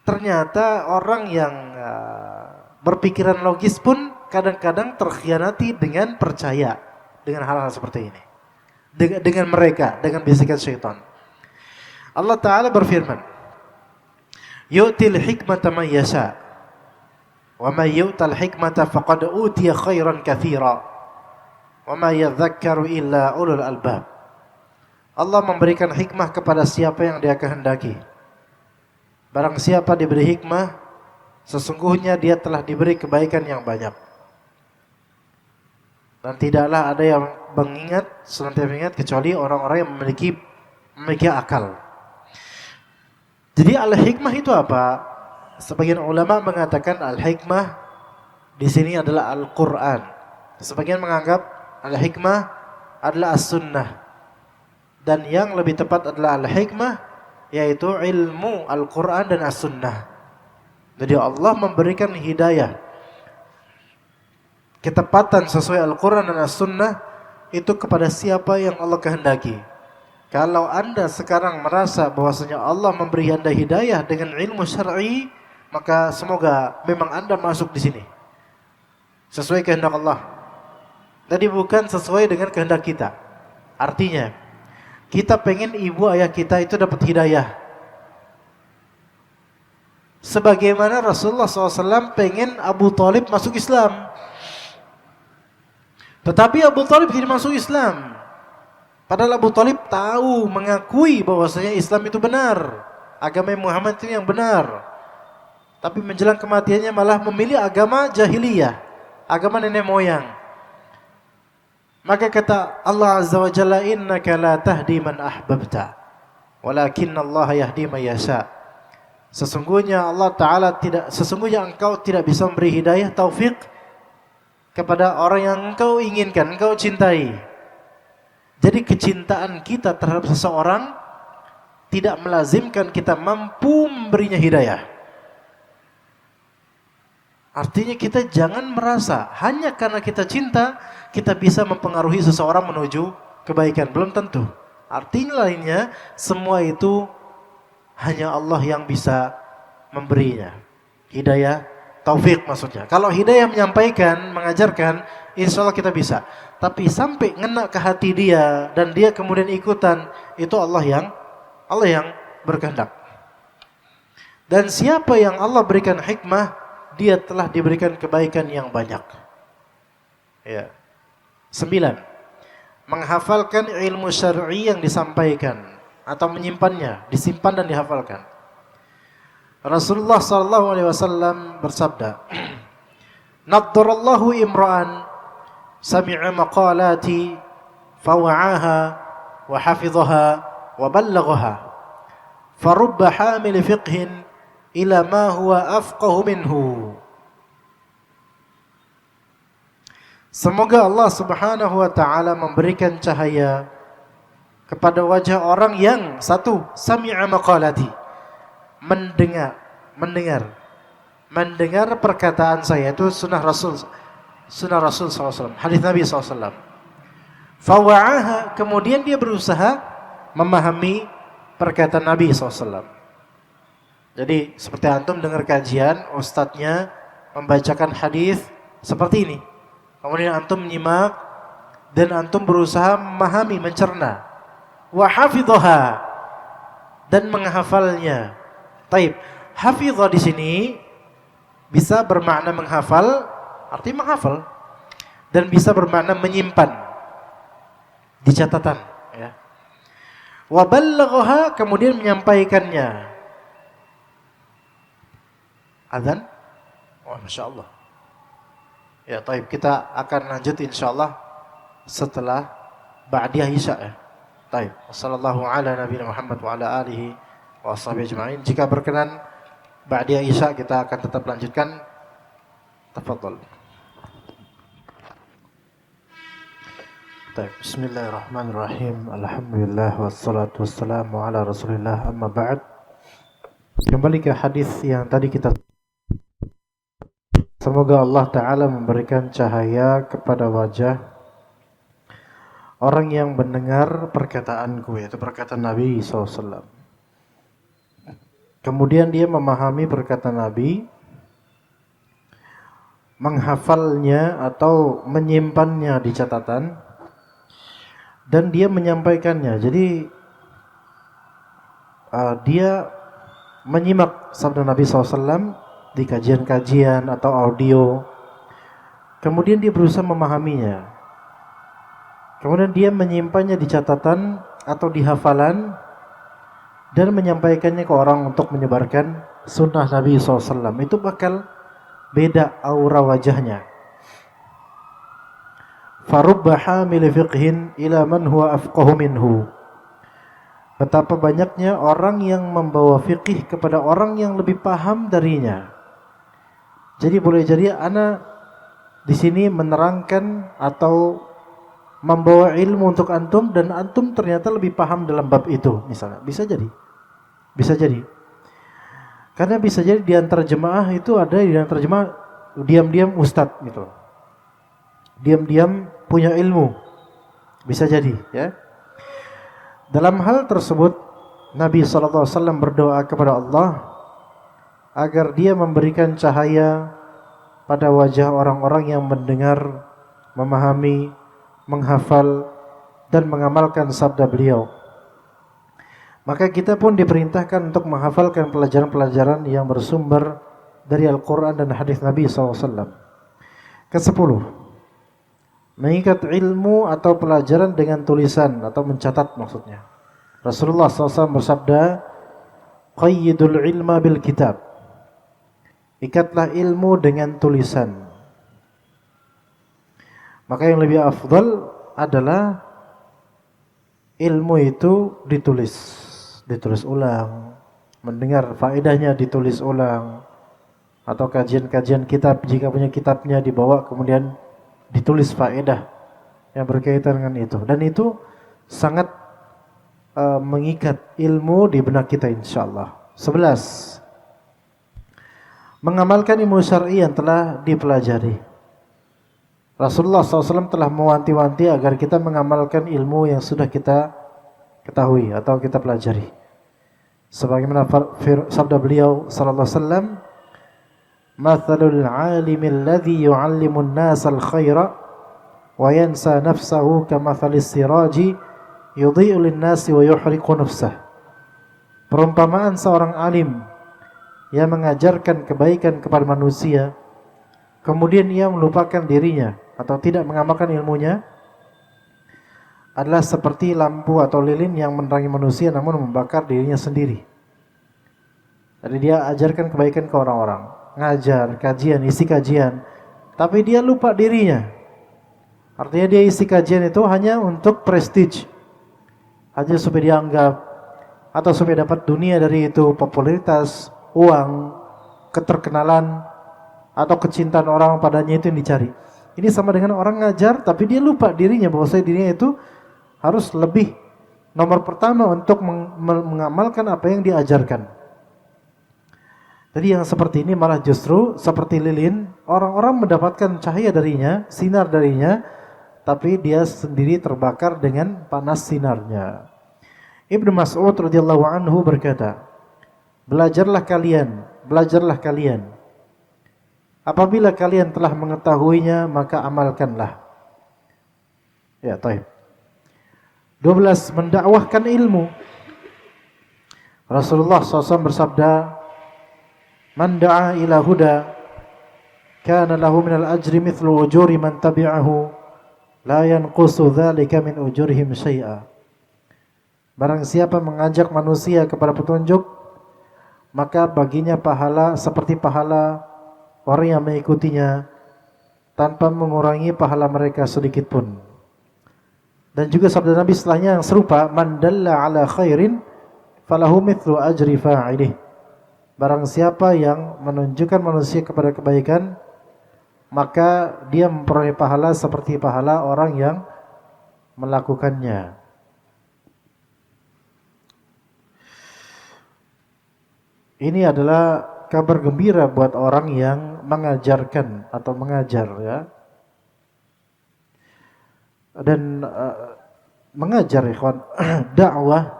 ternyata orang yang berpikiran logis pun kadang-kadang terkhianati dengan percaya dengan hal-hal seperti ini. Dengan mereka, dengan bisikan syaitan. Allah Ta'ala berfirman, yu'til hikmata man yasha, wa man yu'tal hikmata faqad utiya khairan katsira. Wa ma yadhakkaru illa ulul albab. Allah memberikan hikmah kepada siapa yang Dia kehendaki. Barang siapa diberi hikmah, sesungguhnya dia telah diberi kebaikan yang banyak. Dan tidaklah ada yang senantiasa mengingat kecuali orang-orang yang memiliki akal. Jadi al-hikmah itu apa? Sebagian ulama mengatakan al-hikmah di sini adalah Al-Qur'an. Sebagian menganggap al-hikmah adalah as-sunnah. Dan yang lebih tepat adalah al-hikmah, yaitu ilmu Al-Quran dan as-sunnah. Jadi Allah memberikan hidayah, ketepatan sesuai Al-Quran dan as-sunnah itu kepada siapa yang Allah kehendaki. Kalau anda sekarang merasa bahwasanya Allah memberi anda hidayah dengan ilmu syar'i, maka semoga memang anda masuk di sini sesuai kehendak Allah. Jadi bukan sesuai dengan kehendak kita. Artinya, kita pengen ibu ayah kita itu dapat hidayah. Sebagaimana Rasulullah SAW pengen Abu Thalib masuk Islam. Tetapi Abu Thalib tidak masuk Islam. Padahal Abu Thalib tahu, mengakui bahwasanya Islam itu benar, agama Muhammad itu yang benar. Tapi menjelang kematiannya malah memilih agama jahiliyah, agama nenek moyang. Maka kata Allah Azza wa Jalla, innaka la tahdi man ahbabta, walakinna Allah yahdi man yasha. Sesungguhnya engkau tidak bisa memberi hidayah taufik kepada orang yang engkau inginkan, engkau cintai. Jadi kecintaan kita terhadap seseorang tidak melazimkan kita mampu memberinya hidayah. Artinya kita jangan merasa hanya karena kita cinta kita bisa mempengaruhi seseorang menuju kebaikan. Belum tentu. Artinya lainnya semua itu hanya Allah yang bisa memberinya. Hidayah, taufik maksudnya. Kalau hidayah menyampaikan, mengajarkan, insya Allah kita bisa. Tapi sampai ngena ke hati dia dan dia kemudian ikutan, itu Allah yang berkehendak. Dan siapa yang Allah berikan hikmah, dia telah diberikan kebaikan yang banyak. Ya. 9. Menghafalkan ilmu syar'i yang disampaikan atau menyimpannya, disimpan dan dihafalkan. Rasulullah sallallahu alaihi wasallam bersabda, "Naddarallahu imra'an sami'a maqalati fawa'aha wa hafidhaha wa ballaghaha farubba hamil fiqhin ila ma huwa afqahu minhu." Semoga Allah Subhanahu wa taala memberikan cahaya kepada wajah orang yang satu, sami'a maqalati, mendengar perkataan saya, itu sunnah Rasul SAW, hadis Nabi SAW. Fawa'aha, kemudian dia berusaha memahami perkataan Nabi SAW. Jadi seperti antum dengar kajian, ustadznya membacakan hadis seperti ini. Kemudian antum menyimak dan antum berusaha memahami, mencerna. Wa hafidhaha, dan menghafalnya. Taib, hafidhah di sini bisa bermakna menghafal, artinya menghafal, dan bisa bermakna menyimpan di catatan, ya. Wa ballaghaha, kemudian menyampaikannya. Azan? Wah, Masya Allah. Ya, taib, kita akan lanjut insyaallah setelah ba'diyah isya, ya. Taib. Wassallallahu ala nabiyina Muhammad wa ala alihi wa ashabihi ajma'in. Jika berkenan ba'diyah isya kita akan tetap lanjutkan. Tafadhol. Taib. Bismillahirrahmanirrahim. Alhamdulillah wassalatu wassalamu ala Rasulillah, amma ba'd. Kembali ke hadis yang tadi kita, semoga Allah Ta'ala memberikan cahaya kepada wajah orang yang mendengar perkataanku, yaitu perkataan Nabi SAW. Kemudian dia memahami perkataan Nabi, menghafalnya atau menyimpannya di catatan, dan dia menyampaikannya. Jadi dia menyimak sabda Nabi SAW di kajian-kajian atau audio, kemudian dia berusaha memahaminya. Kemudian dia menyimpannya di catatan atau di hafalan dan menyampaikannya ke orang untuk menyebarkan sunnah Nabi SAW. Itu bakal beda aura wajahnya. Farubba hamil fiqhin ila man huwa afqahu minhu. Betapa banyaknya orang yang membawa fiqih kepada orang yang lebih paham darinya. Jadi boleh jadi ana di sini menerangkan atau membawa ilmu untuk antum dan antum ternyata lebih paham dalam bab itu, misalnya. Bisa jadi. Karena bisa jadi di antara jemaah itu ada di antara jemaah diam-diam ustadz gitu. Diam-diam punya ilmu. Bisa jadi, ya. Dalam hal tersebut Nabi SAW berdoa kepada Allah agar dia memberikan cahaya pada wajah orang-orang yang mendengar, memahami, menghafal dan mengamalkan sabda beliau. Maka kita pun diperintahkan untuk menghafalkan pelajaran-pelajaran yang bersumber dari Al-Quran dan hadis Nabi SAW. Ke-10, Mengikat ilmu atau pelajaran dengan tulisan atau mencatat maksudnya. Rasulullah SAW bersabda, qayyidul ilma bil kitab. Ikatlah ilmu dengan tulisan. Maka yang lebih afdal adalah ilmu itu ditulis ulang, mendengar faedahnya ditulis ulang, atau kajian-kajian kitab jika punya kitabnya dibawa kemudian ditulis faedah yang berkaitan dengan itu, dan itu sangat mengikat ilmu di benak kita insyaallah. 11. Mengamalkan ilmu syar'i yang telah dipelajari. Rasulullah SAW telah mewanti-wanti agar kita mengamalkan ilmu yang sudah kita ketahui atau kita pelajari. Sebagaimana sabda beliau sallallahu alaihi wasallam, "Mathalul 'alimil ladzi yu'allimu an-nasa al-khaira wa yansa nafsahu kamathalis siraji yudhi'u lin-nasi wa yuhriqu nafsah." Perumpamaan seorang alim yang mengajarkan kebaikan kepada manusia, kemudian ia melupakan dirinya atau tidak mengamalkan ilmunya, adalah seperti lampu atau lilin yang menerangi manusia namun membakar dirinya sendiri. Jadi dia ajarkan kebaikan ke orang-orang, ngajar, kajian, isi kajian, tapi dia lupa dirinya. Artinya dia isi kajian itu hanya untuk prestige, hanya supaya dianggap, atau supaya dapat dunia dari itu, popularitas, uang, keterkenalan, atau kecintaan orang padanya itu yang dicari. Ini sama dengan orang ngajar tapi dia lupa dirinya, bahwa dirinya itu harus lebih nomor pertama untuk mengamalkan apa yang diajarkan. Jadi yang seperti ini malah justru seperti lilin, orang-orang mendapatkan cahaya darinya, sinar darinya, tapi dia sendiri terbakar dengan panas sinarnya. Ibnu Mas'ud radhiyallahu anhu berkata, belajarlah kalian. Apabila kalian telah mengetahuinya, maka amalkanlah. Ya, taib. 12. Mendakwahkan ilmu. Rasulullah SAW bersabda, "Man da'a ila huda, kana lahu minal ajri mithlu ujuri man tabi'ahu, la yanqusu dzalika min ujurihim syai'a." Barang siapa mengajak manusia kepada petunjuk, maka baginya pahala seperti pahala orang yang mengikutinya, tanpa mengurangi pahala mereka sedikit pun. Dan juga sabda Nabi setelahnya yang serupa, "Man dalla ala khairin falahu mithlu ajri fa'ilih." Barang siapa yang menunjukkan manusia kepada kebaikan, maka dia memperoleh pahala seperti pahala orang yang melakukannya. Ini adalah kabar gembira buat orang yang mengajarkan atau mengajar, ya. Dan mengajar, ikhwan, dakwah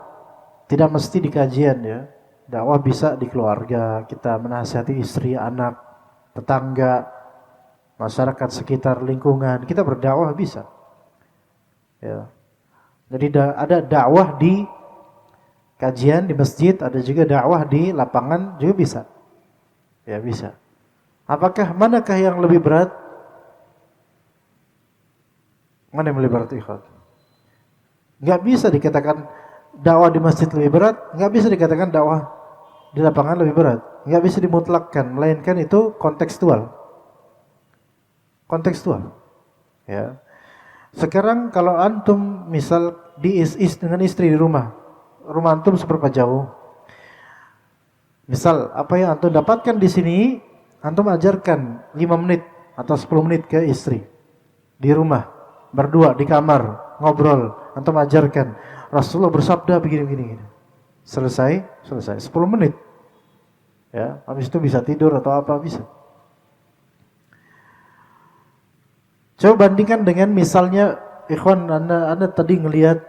tidak mesti di kajian, ya. Dakwah bisa di keluarga, kita menasihati istri, anak, tetangga, masyarakat sekitar, lingkungan, kita berdakwah bisa. Ya. Jadi ada dakwah di kajian di masjid, ada juga dakwah di lapangan juga bisa. Ya, bisa. Manakah yang lebih berat? Mana yang lebih berat, ikhwan? Enggak bisa dikatakan dakwah di masjid lebih berat, enggak bisa dikatakan dakwah di lapangan lebih berat. Enggak bisa dimutlakkan, melainkan itu kontekstual. Kontekstual. Ya. Sekarang kalau antum misal dengan istri di rumah antum seberapa jauh? Misal apa yang antum dapatkan di sini, antum ajarkan 5 menit atau 10 menit ke istri di rumah, berdua di kamar ngobrol, antum ajarkan Rasulullah bersabda begini. Selesai 10 menit. Ya, habis itu bisa tidur atau apa bisa. Coba bandingkan dengan misalnya, ikhwan, anda tadi ngelihat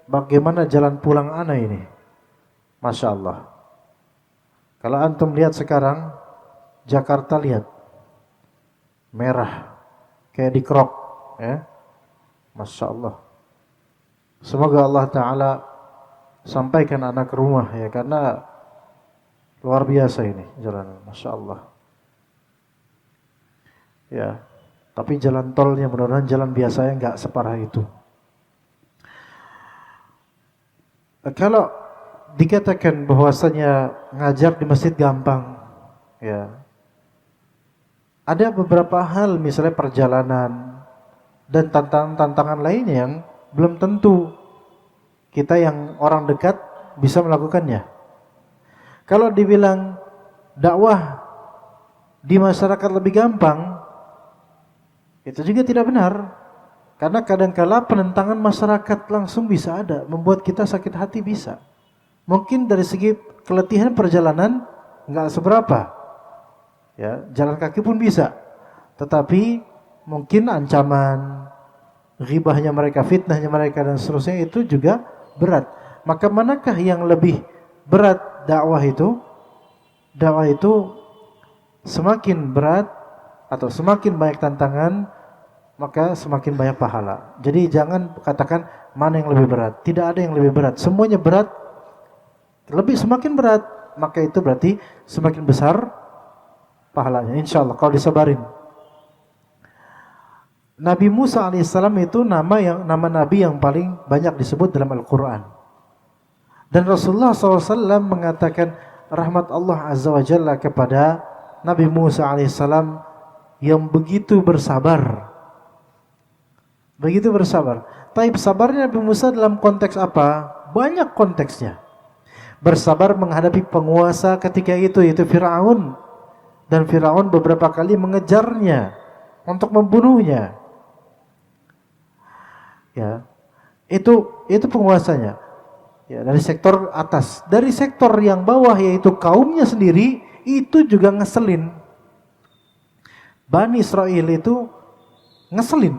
bagaimana jalan pulang anak ini. Masya Allah. Kalau antum lihat sekarang, Jakarta lihat. Merah. Kayak dikerok. Ya. Masya Allah. Semoga Allah Ta'ala sampaikan anak ke rumah, ya. Karena luar biasa ini jalan. Masya Allah. Ya. Tapi jalan tolnya mudah-mudahan jalan biasanya nggak separah itu. Kalau dikatakan bahwasanya ngajar di masjid gampang, ya. Ada beberapa hal misalnya perjalanan dan tantangan lainnya yang belum tentu kita yang orang dekat bisa melakukannya. Kalau dibilang dakwah di masyarakat lebih gampang, itu juga tidak benar. Karena kadangkala penentangan masyarakat langsung bisa ada, membuat kita sakit hati bisa. Mungkin dari segi keletihan perjalanan nggak seberapa, ya jalan kaki pun bisa. Tetapi mungkin ancaman, ghibahnya mereka, fitnahnya mereka dan seterusnya itu juga berat. Maka manakah yang lebih berat dakwah itu? Dakwah itu semakin berat atau semakin banyak tantangan, maka semakin banyak pahala. Jadi jangan katakan mana yang lebih berat. Tidak ada yang lebih berat. Semuanya berat. Semakin berat, maka itu berarti semakin besar pahalanya. Insya Allah kalau disabarin. Nabi Musa alaihissalam itu nama Nabi yang paling banyak disebut dalam Al-Quran. Dan Rasulullah SAW mengatakan rahmat Allah Azza wa Jalla kepada Nabi Musa alaihissalam yang begitu bersabar. Begitu bersabar. Tapi sabarnya Nabi Musa dalam konteks apa? Banyak konteksnya. Bersabar menghadapi penguasa ketika itu, yaitu Fir'aun. Dan Fir'aun beberapa kali mengejarnya untuk membunuhnya. Ya, itu penguasanya. Ya, dari sektor atas, dari sektor yang bawah yaitu kaumnya sendiri itu juga ngeselin. Bani Israel itu ngeselin.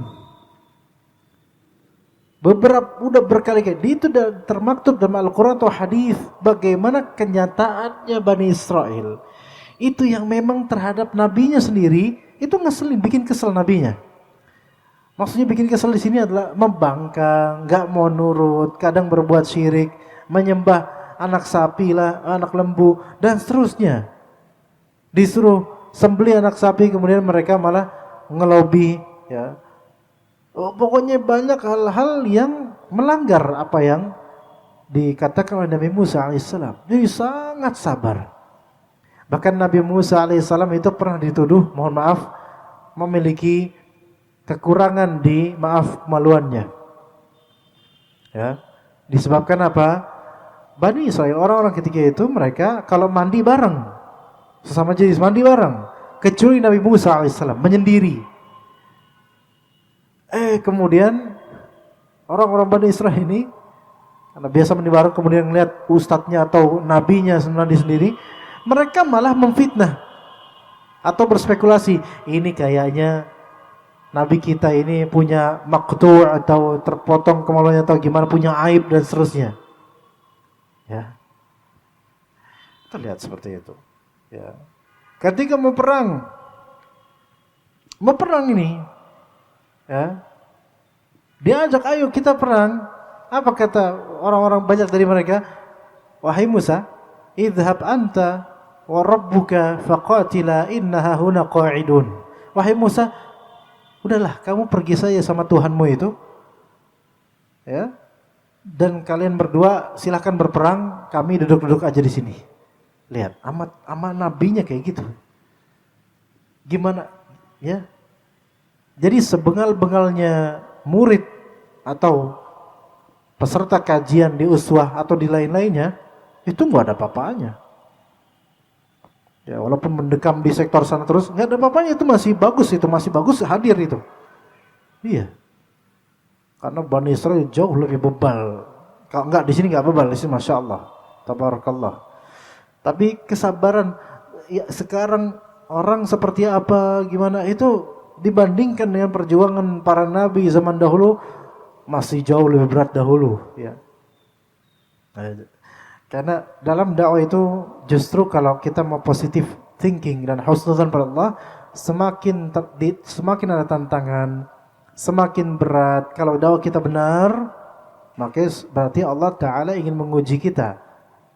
Udah berkali-kali itu termaktub dalam Al-Quran atau hadis bagaimana kenyataannya Bani Israel itu yang memang terhadap nabinya sendiri itu ngeselin, bikin kesel nabinya. Maksudnya bikin kesel di sini adalah membangkang, nggak mau nurut, kadang berbuat syirik, menyembah anak sapi lah, anak lembu dan seterusnya. Disuruh sembelih anak sapi, kemudian mereka malah ngelobi, ya. Pokoknya banyak hal-hal yang melanggar apa yang dikatakan oleh Nabi Musa alaihissalam. Jadi sangat sabar. Bahkan Nabi Musa alaihissalam itu pernah dituduh, mohon maaf, memiliki kekurangan di kemaluannya. Ya, disebabkan apa? Bani Israel, orang-orang ketika itu mereka kalau mandi bareng, sesama jenis mandi bareng, kecuali Nabi Musa alaihissalam menyendiri. Kemudian orang-orang Bani Israel ini karena biasa mandi bareng, kemudian melihat ustadznya atau nabinya mandi sendiri, mereka malah memfitnah atau berspekulasi, ini kayaknya nabi kita ini punya maqtu' atau terpotong kemaluannya atau gimana, punya aib dan seterusnya. Ya, terlihat seperti itu. Ya, ketika mau perang ini, ya, diajak ayo kita perang. Apa kata orang-orang banyak dari mereka? Wahai Musa, idhab anta wa rabbuka faqatila innaha huna qa'idun. Wahai Musa, udahlah kamu pergi saja sama Tuhanmu itu, ya, dan kalian berdua silahkan berperang, kami duduk-duduk aja di sini. Lihat, amat nabinya kayak gitu. Gimana, ya? Jadi sebengal-bengalnya murid atau peserta kajian di Uswah atau di lain-lainnya itu nggak ada apa-apanya. Ya, walaupun mendekam di sektor sana terus nggak ada apa-apanya, itu masih bagus hadir itu. Iya. Karena Bani Israel jauh lebih bebal. Kalau nggak di sini nggak bebal, di sini masya Allah, tabarakallah. Tapi kesabaran ya, sekarang orang seperti apa, gimana itu dibandingkan dengan perjuangan para nabi zaman dahulu masih jauh lebih berat dahulu, ya. Karena dalam dakwah itu justru kalau kita mau positive thinking dan husnuzan pada Allah, semakin ada tantangan, semakin berat. Kalau dakwah kita benar, maka berarti Allah Ta'ala ingin menguji kita.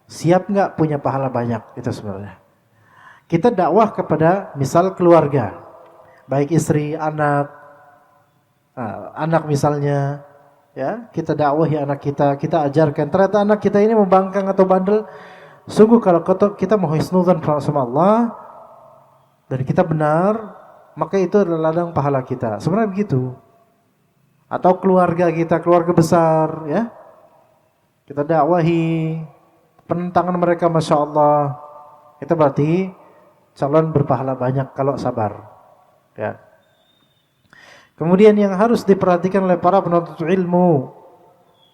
Siap nggak punya pahala banyak, itu sebenarnya. Kita dakwah kepada misal keluarga. baik istri, anak, anak misalnya, ya kita dakwahi anak kita ajarkan. Ternyata anak kita ini membangkang atau bandel, sungguh kalau kita mau husnudzan sama Allah dan kita benar, maka itu adalah ladang pahala kita. Sebenarnya begitu. Atau keluarga kita, keluarga besar, ya kita dakwahi, penentangan mereka Masya Allah, itu berarti calon berpahala banyak kalau sabar, ya. Kemudian yang harus diperhatikan oleh para penuntut ilmu,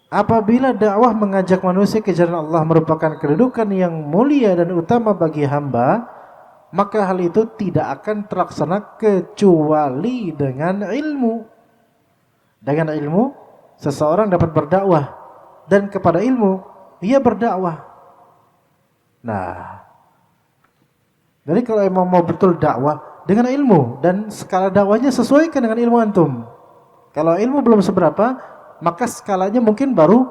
apabila dakwah mengajak manusia ke jalan Allah merupakan kedudukan yang mulia dan utama bagi hamba, maka hal itu tidak akan terlaksana kecuali dengan ilmu. Dengan ilmu seseorang dapat berdakwah, dan kepada ilmu ia berdakwah. Nah, jadi kalau emang mau betul dakwah dengan ilmu dan skala dakwahnya sesuaikan dengan ilmu antum. Kalau ilmu belum seberapa, maka skalanya mungkin baru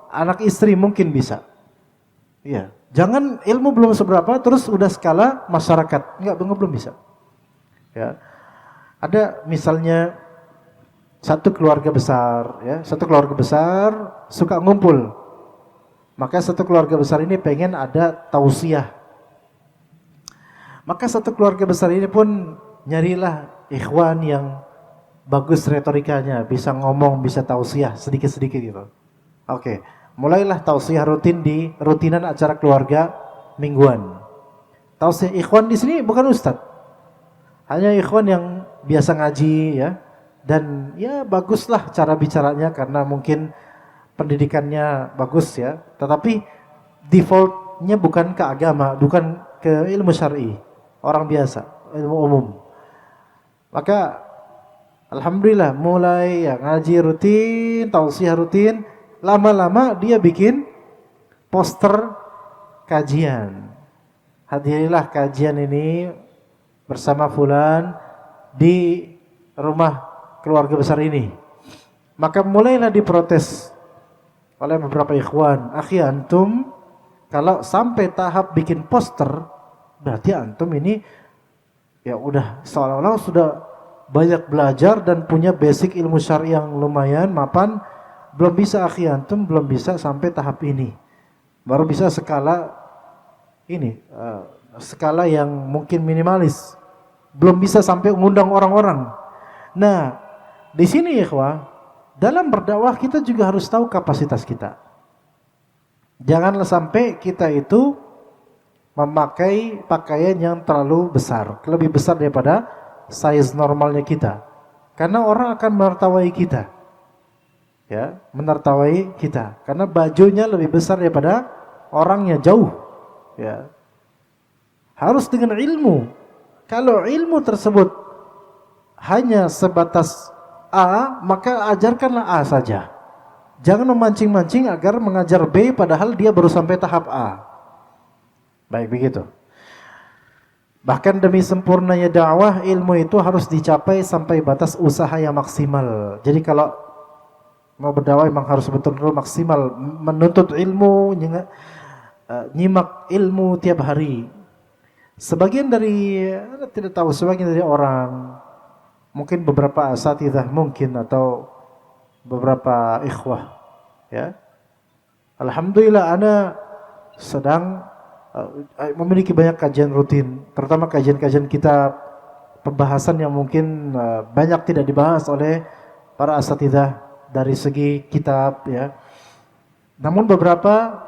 anak istri mungkin bisa. Iya, jangan ilmu belum seberapa terus udah skala masyarakat. Enggak, belum bisa. Ya. Ada misalnya satu keluarga besar, ya, satu keluarga besar suka ngumpul. Maka satu keluarga besar ini pengen ada tausiah. Maka satu keluarga besar ini pun nyarilah ikhwan yang bagus retorikanya, bisa ngomong, bisa tausiah sedikit-sedikit gitu. Oke, mulailah tausiah rutin di rutinan acara keluarga mingguan. Tausiah ikhwan di sini bukan ustadz, hanya ikhwan yang biasa ngaji, ya. Dan ya baguslah cara bicaranya karena mungkin pendidikannya bagus, ya. Tetapi defaultnya bukan ke agama, bukan ke ilmu syar'i, orang biasa, ilmu umum. Maka alhamdulillah mulai ya ngaji rutin, tausiah rutin, lama-lama dia bikin poster kajian. Hadirilah kajian ini bersama fulan di rumah keluarga besar ini. Maka mulailah diprotes oleh beberapa ikhwan. Akhi antum kalau sampai tahap bikin poster, berarti antum ini ya udah seolah-olah sudah banyak belajar dan punya basic ilmu syar'i yang lumayan mapan. Belum bisa akhi antum, belum bisa sampai tahap ini. Baru bisa skala ini, skala yang mungkin minimalis. Belum bisa sampai mengundang orang-orang. Nah, di sini ikhwah, dalam berdakwah kita juga harus tahu kapasitas kita. Janganlah sampai kita itu memakai pakaian yang terlalu besar, lebih besar daripada size normalnya kita. Karena orang akan menertawai kita. Ya, menertawai kita karena bajunya lebih besar daripada orangnya jauh. Ya. Harus dengan ilmu. Kalau ilmu tersebut hanya sebatas A, maka ajarkanlah A saja. Jangan memancing-mancing agar mengajar B padahal dia baru sampai tahap A. Baik begitu. Bahkan demi sempurnanya dakwah, ilmu itu harus dicapai sampai batas usaha yang maksimal. Jadi kalau mau berdakwah memang harus betul-betul maksimal, menuntut ilmu, nyimak ilmu tiap hari. Sebagian dari, tidak tahu, sebagian dari orang, mungkin beberapa asatidzah mungkin atau beberapa ikhwah, ya. Alhamdulillah ana sedang memiliki banyak kajian rutin, terutama kajian-kajian kitab, pembahasan yang mungkin banyak tidak dibahas oleh para asatidzah dari segi kitab, ya. Namun beberapa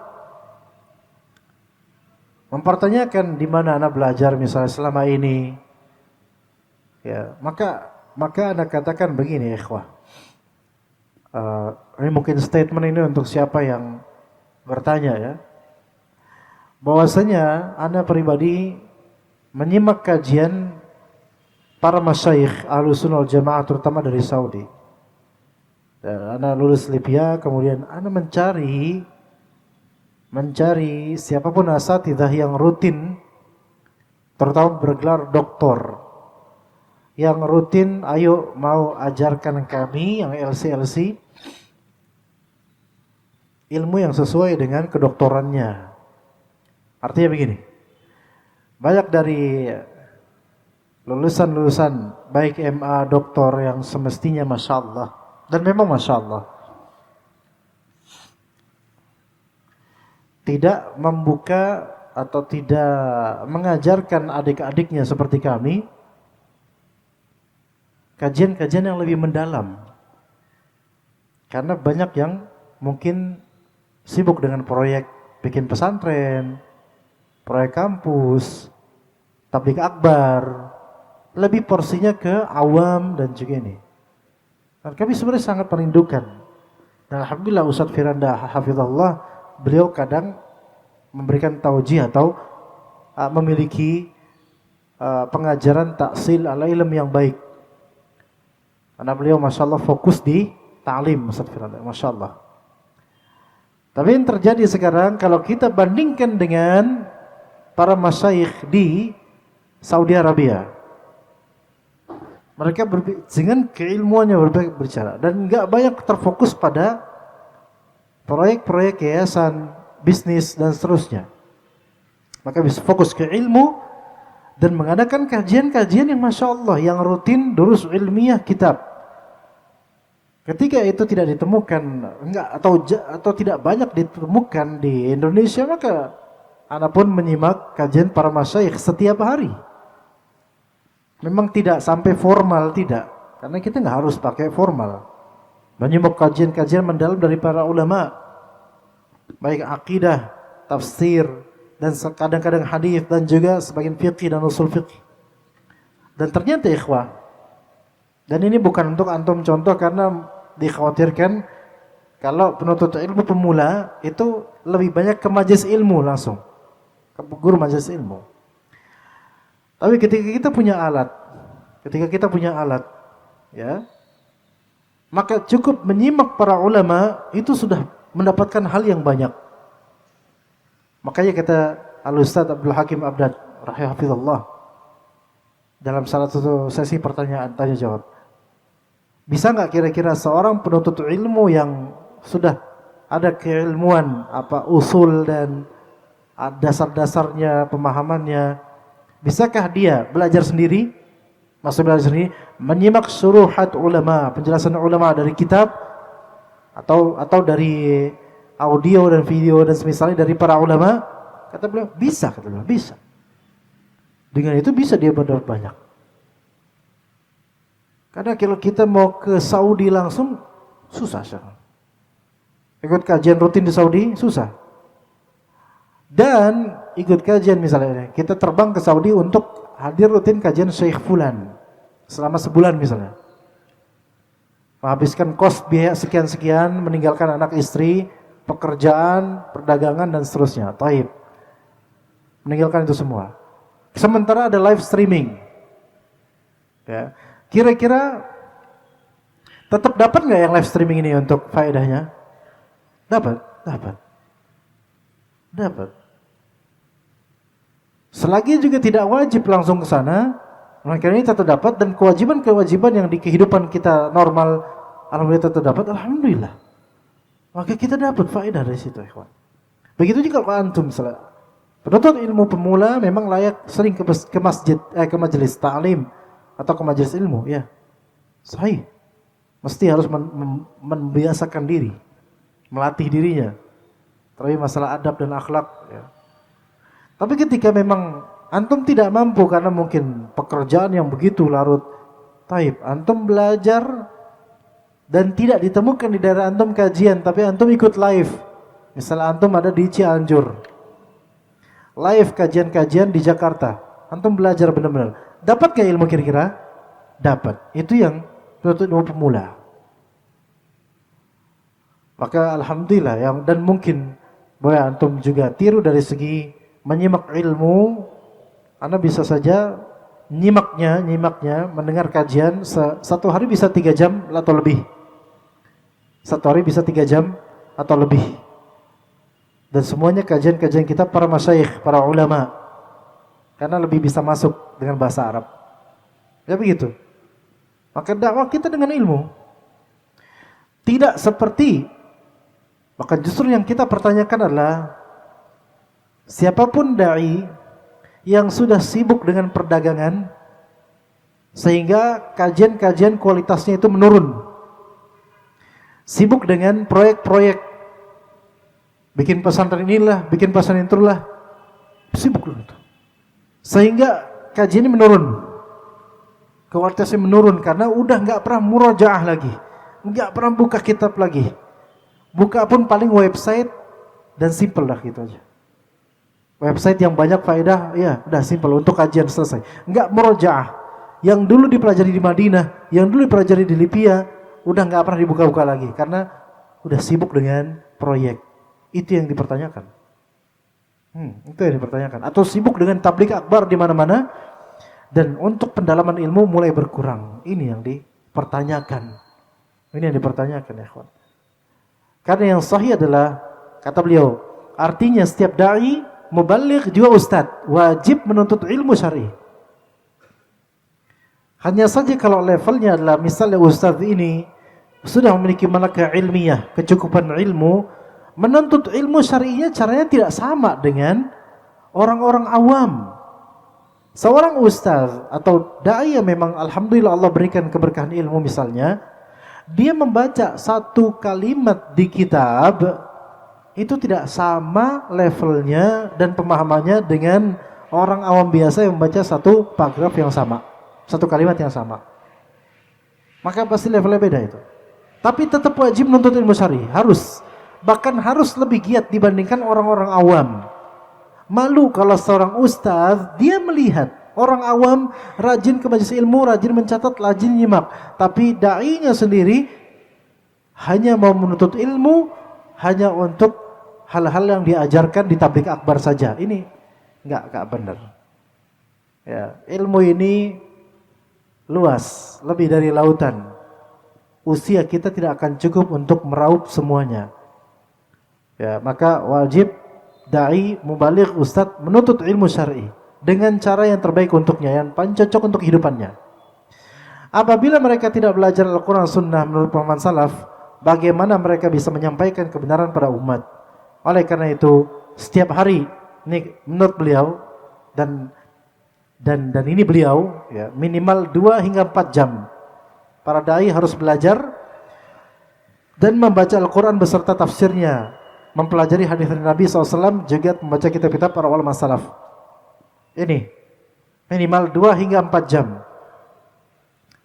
mempertanyakan di mana anak belajar misalnya selama ini, ya, maka anak katakan begini ikhwah, ini mungkin statement ini untuk siapa yang bertanya, ya, bahwasanya anak pribadi menyimak kajian para masyayikh Ahlussunnah wal Jamaah terutama dari Saudi. Dan anak lulus Libya, kemudian anak mencari siapapun asatidzah yang rutin, terutama bergelar doktor, yang rutin, ayo mau ajarkan kami yang LC ilmu yang sesuai dengan kedoktorannya. Artinya begini, banyak dari lulusan baik MA, doktor yang semestinya Masya Allah. Dan memang Masya Allah. Tidak membuka atau tidak mengajarkan adik-adiknya seperti kami kajian-kajian yang lebih mendalam. Karena banyak yang mungkin sibuk dengan proyek bikin pesantren, proyek kampus, tabligh akbar, lebih porsinya ke awam dan juga ini. Dan kami sebenarnya sangat merindukan. Dan alhamdulillah Ustadz Firanda hafizahullah, beliau kadang memberikan taujih atau memiliki pengajaran taksil ala ilm yang baik. Karena beliau Masya Allah fokus di ta'lim Ustadz Firanda, Masya Allah. Tapi yang terjadi sekarang kalau kita bandingkan dengan para masyayikh di Saudi Arabia, mereka dengan keilmuannya berbicara dan enggak banyak terfokus pada proyek-proyek yayasan, bisnis dan seterusnya. Maka bisa fokus ke ilmu dan mengadakan kajian-kajian yang Masya Allah, yang rutin, durus ilmiah, kitab. Ketika itu tidak ditemukan, atau tidak banyak ditemukan di Indonesia, maka ana pun menyimak kajian para masyayikh setiap hari. Memang tidak sampai formal, tidak. Karena kita nggak harus pakai formal. Menyimak kajian-kajian mendalam dari para ulama, baik akidah, tafsir, dan kadang-kadang hadis dan juga sebagian fikih dan usul fikih. Dan ternyata ikhwah, dan ini bukan untuk antum contoh karena dikhawatirkan kalau penuntut ilmu pemula itu lebih banyak ke majelis ilmu langsung, ke guru majelis ilmu. Tapi ketika kita punya alat, ya, maka cukup menyimak para ulama itu sudah mendapatkan hal yang banyak. Makanya kata Al-Ustaz Abdul Hakim Abdad rahimahullah dalam salah satu sesi pertanyaan tanya jawab, bisa nggak kira-kira seorang penuntut ilmu yang sudah ada keilmuan usul dan dasar-dasarnya, pemahamannya, bisakah dia belajar sendiri? Maksud belajar sendiri, menyimak syuruhat ulama, penjelasan ulama dari kitab atau dari audio dan video dan semisalnya dari para ulama? Kata beliau, bisa, bisa. Dengan itu bisa dia berdapat banyak. Karena kalau kita mau ke Saudi langsung susah sekarang. Ikut kajian rutin di Saudi susah. Dan ikut kajian misalnya kita terbang ke Saudi untuk hadir rutin kajian Syekh Fulan selama sebulan misalnya. Menghabiskan kos biaya sekian-sekian, meninggalkan anak istri, pekerjaan, perdagangan dan seterusnya. Taib. Meninggalkan itu semua. Sementara ada live streaming. Ya. Kira-kira tetap dapat nggak yang live streaming ini untuk faedahnya? Dapat. Selagi juga tidak wajib langsung ke sana, maka ini tetap dapat, dan kewajiban-kewajiban yang di kehidupan kita normal, alhamdulillah tetap dapat, alhamdulillah. Maka kita dapat faedah dari situ, ikhwan. Begitu juga kalau antum penuntut ilmu pemula memang layak sering ke masjid, ke majelis ta'lim atau ke majelis ilmu, ya. Sahih. Mesti harus membiasakan diri, melatih dirinya. Terlebih masalah adab dan akhlak, ya. Tapi ketika memang antum tidak mampu karena mungkin pekerjaan yang begitu larut, taib, antum belajar dan tidak ditemukan di daerah antum kajian, tapi antum ikut live. Misalnya antum ada di Cianjur, live kajian-kajian di Jakarta, antum belajar benar-benar. Dapat gak ilmu kira-kira? Dapat. Itu yang penuntut ilmu pemula. Maka alhamdulillah dan mungkin boleh antum juga tiru dari segi menyimak ilmu. Anda bisa saja nyimaknya, mendengar kajian satu hari bisa 3 jam atau lebih. Satu hari bisa 3 jam atau lebih. Dan semuanya kajian-kajian kita para masyayikh, para ulama. Karena lebih bisa masuk dengan bahasa Arab. Ya begitu. Maka dakwah kita dengan ilmu. Tidak seperti, maka justru yang kita pertanyakan adalah siapapun da'i yang sudah sibuk dengan perdagangan, Sehingga kajian-kajian kualitasnya itu menurun. Sibuk dengan proyek-proyek. Bikin pesantren inilah, bikin pesantren itulah. Sibuk dulu itu. Sehingga kajiannya menurun. Kualitasnya menurun karena udah nggak pernah murojaah lagi. Nggak pernah buka kitab lagi. Buka pun paling website dan simple lah gitu aja. Website yang banyak faedah, ya udah simple untuk kajian selesai. Nggak murojaah. Yang dulu dipelajari di Madinah, yang dulu dipelajari di Libya, udah nggak pernah dibuka-buka lagi karena udah sibuk dengan proyek. Itu yang dipertanyakan. Itu yang dipertanyakan. Atau sibuk dengan tabligh akbar di mana-mana dan untuk pendalaman ilmu mulai berkurang. Ini yang dipertanyakan. Ini yang dipertanyakan ya kawan. Karena yang sahih adalah kata beliau, artinya setiap dai, mubaligh juga ustaz, wajib menuntut ilmu syar'i. Hanya saja kalau levelnya adalah misalnya ustaz ini sudah memiliki malakah ilmiah, kecukupan ilmu, menuntut ilmu syar'inya caranya tidak sama dengan orang-orang awam. Seorang ustaz atau dai yang memang alhamdulillah Allah berikan keberkahan ilmu misalnya, dia membaca satu kalimat di kitab itu tidak sama levelnya dan pemahamannya dengan orang awam biasa yang membaca satu paragraf yang sama, satu kalimat yang sama. Maka pasti levelnya beda itu. Tapi tetap wajib menuntut ilmu syar'i, harus. Bahkan harus lebih giat dibandingkan orang-orang awam. Malu kalau seorang ustaz dia melihat orang awam rajin ke majelis ilmu, rajin mencatat, rajin nyimak, tapi dai-nya sendiri hanya mau menuntut ilmu hanya untuk hal-hal yang diajarkan di tabligh akbar saja. Ini enggak benar. Ya, ilmu ini luas, lebih dari lautan. Usia kita tidak akan cukup untuk meraup semuanya. Ya, maka wajib dai, mubaligh, ustaz menuntut ilmu syar'i dengan cara yang terbaik untuknya, yang paling cocok untuk kehidupannya. Apabila mereka tidak belajar Al-Quran Sunnah menurut pemahaman salaf, bagaimana mereka bisa menyampaikan kebenaran pada umat? Oleh karena itu, setiap hari ini menurut beliau dan ini beliau ya, minimal 2 hingga 4 jam para dai harus belajar dan membaca Al-Quran beserta tafsirnya, mempelajari hadis dari Nabi SAW, juga membaca kitab-kitab para ulama salaf. Ini minimal 2 hingga 4 jam.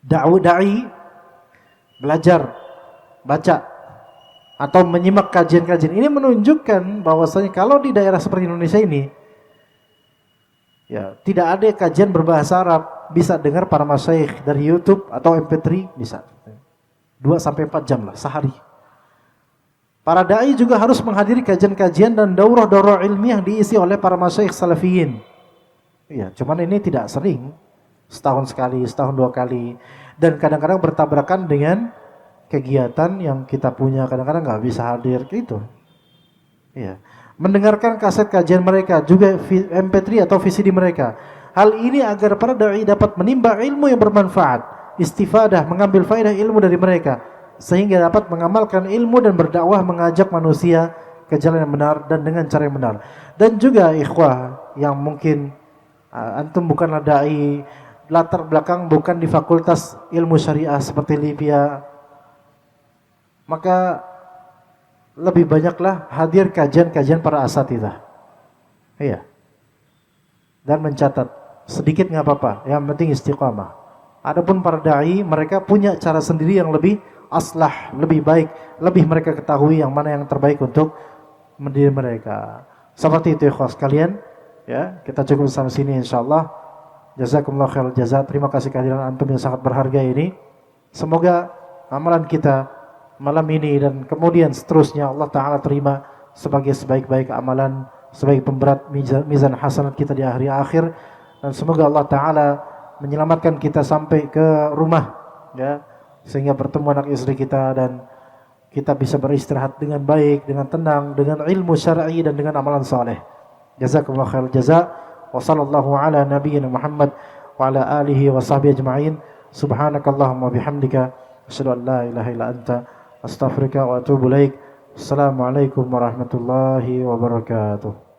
Da'i belajar, baca atau menyimak kajian-kajian. Ini menunjukkan bahwasanya kalau di daerah seperti Indonesia ini ya, tidak ada kajian berbahasa Arab, bisa dengar para masyayikh dari YouTube atau MP3 bisa. 2 sampai 4 jam lah sehari. Para dai juga harus menghadiri kajian-kajian dan daurah-daurah ilmiah yang diisi oleh para masyayikh salafiyin. Iya, cuman ini tidak sering. Setahun sekali, setahun 2 kali. Dan kadang-kadang bertabrakan dengan kegiatan yang kita punya, kadang-kadang nggak bisa hadir gitu. Iya. Mendengarkan kaset kajian mereka, juga MP3 atau VCD mereka. Hal ini agar para dai dapat menimba ilmu yang bermanfaat, istifadah, mengambil faedah ilmu dari mereka, sehingga dapat mengamalkan ilmu dan berdakwah mengajak manusia ke jalan yang benar dan dengan cara yang benar. Dan juga ikhwah yang mungkin antum bukanlah dai, latar belakang bukan di fakultas ilmu syariah seperti Libya, maka lebih banyaklah hadir kajian-kajian para asatidzah. Iya. Dan mencatat sedikit nggak apa-apa, yang penting istiqamah. Adapun para dai, mereka punya cara sendiri yang lebih aslah, lebih baik, lebih mereka ketahui yang mana yang terbaik untuk mendidik mereka. Seperti itu ikhwas sekalian. Ya, kita cukup sampai sini insyaallah. Jazakumullah khairal jazaa. Terima kasih kehadiran antum yang sangat berharga ini. Semoga amalan kita malam ini dan kemudian seterusnya Allah Ta'ala terima sebagai sebaik-baik amalan, sebagai pemberat mizan hasanat kita di akhir. Dan semoga Allah Ta'ala menyelamatkan kita sampai ke rumah, ya, sehingga bertemu anak istri kita dan kita bisa beristirahat dengan baik, dengan tenang, dengan ilmu syar'i dan dengan amalan saleh. Jazakumullah khairal jazaa. Wa sallallahu ala nabiyyina Muhammad wa ala alihi wa sahbihi ajma'in. Subhanakallahumma bihamdika asyhadu an la ilaha illa anta astaghfiruka wa atubu ilaik. Assalamualaikum warahmatullahi wabarakatuh.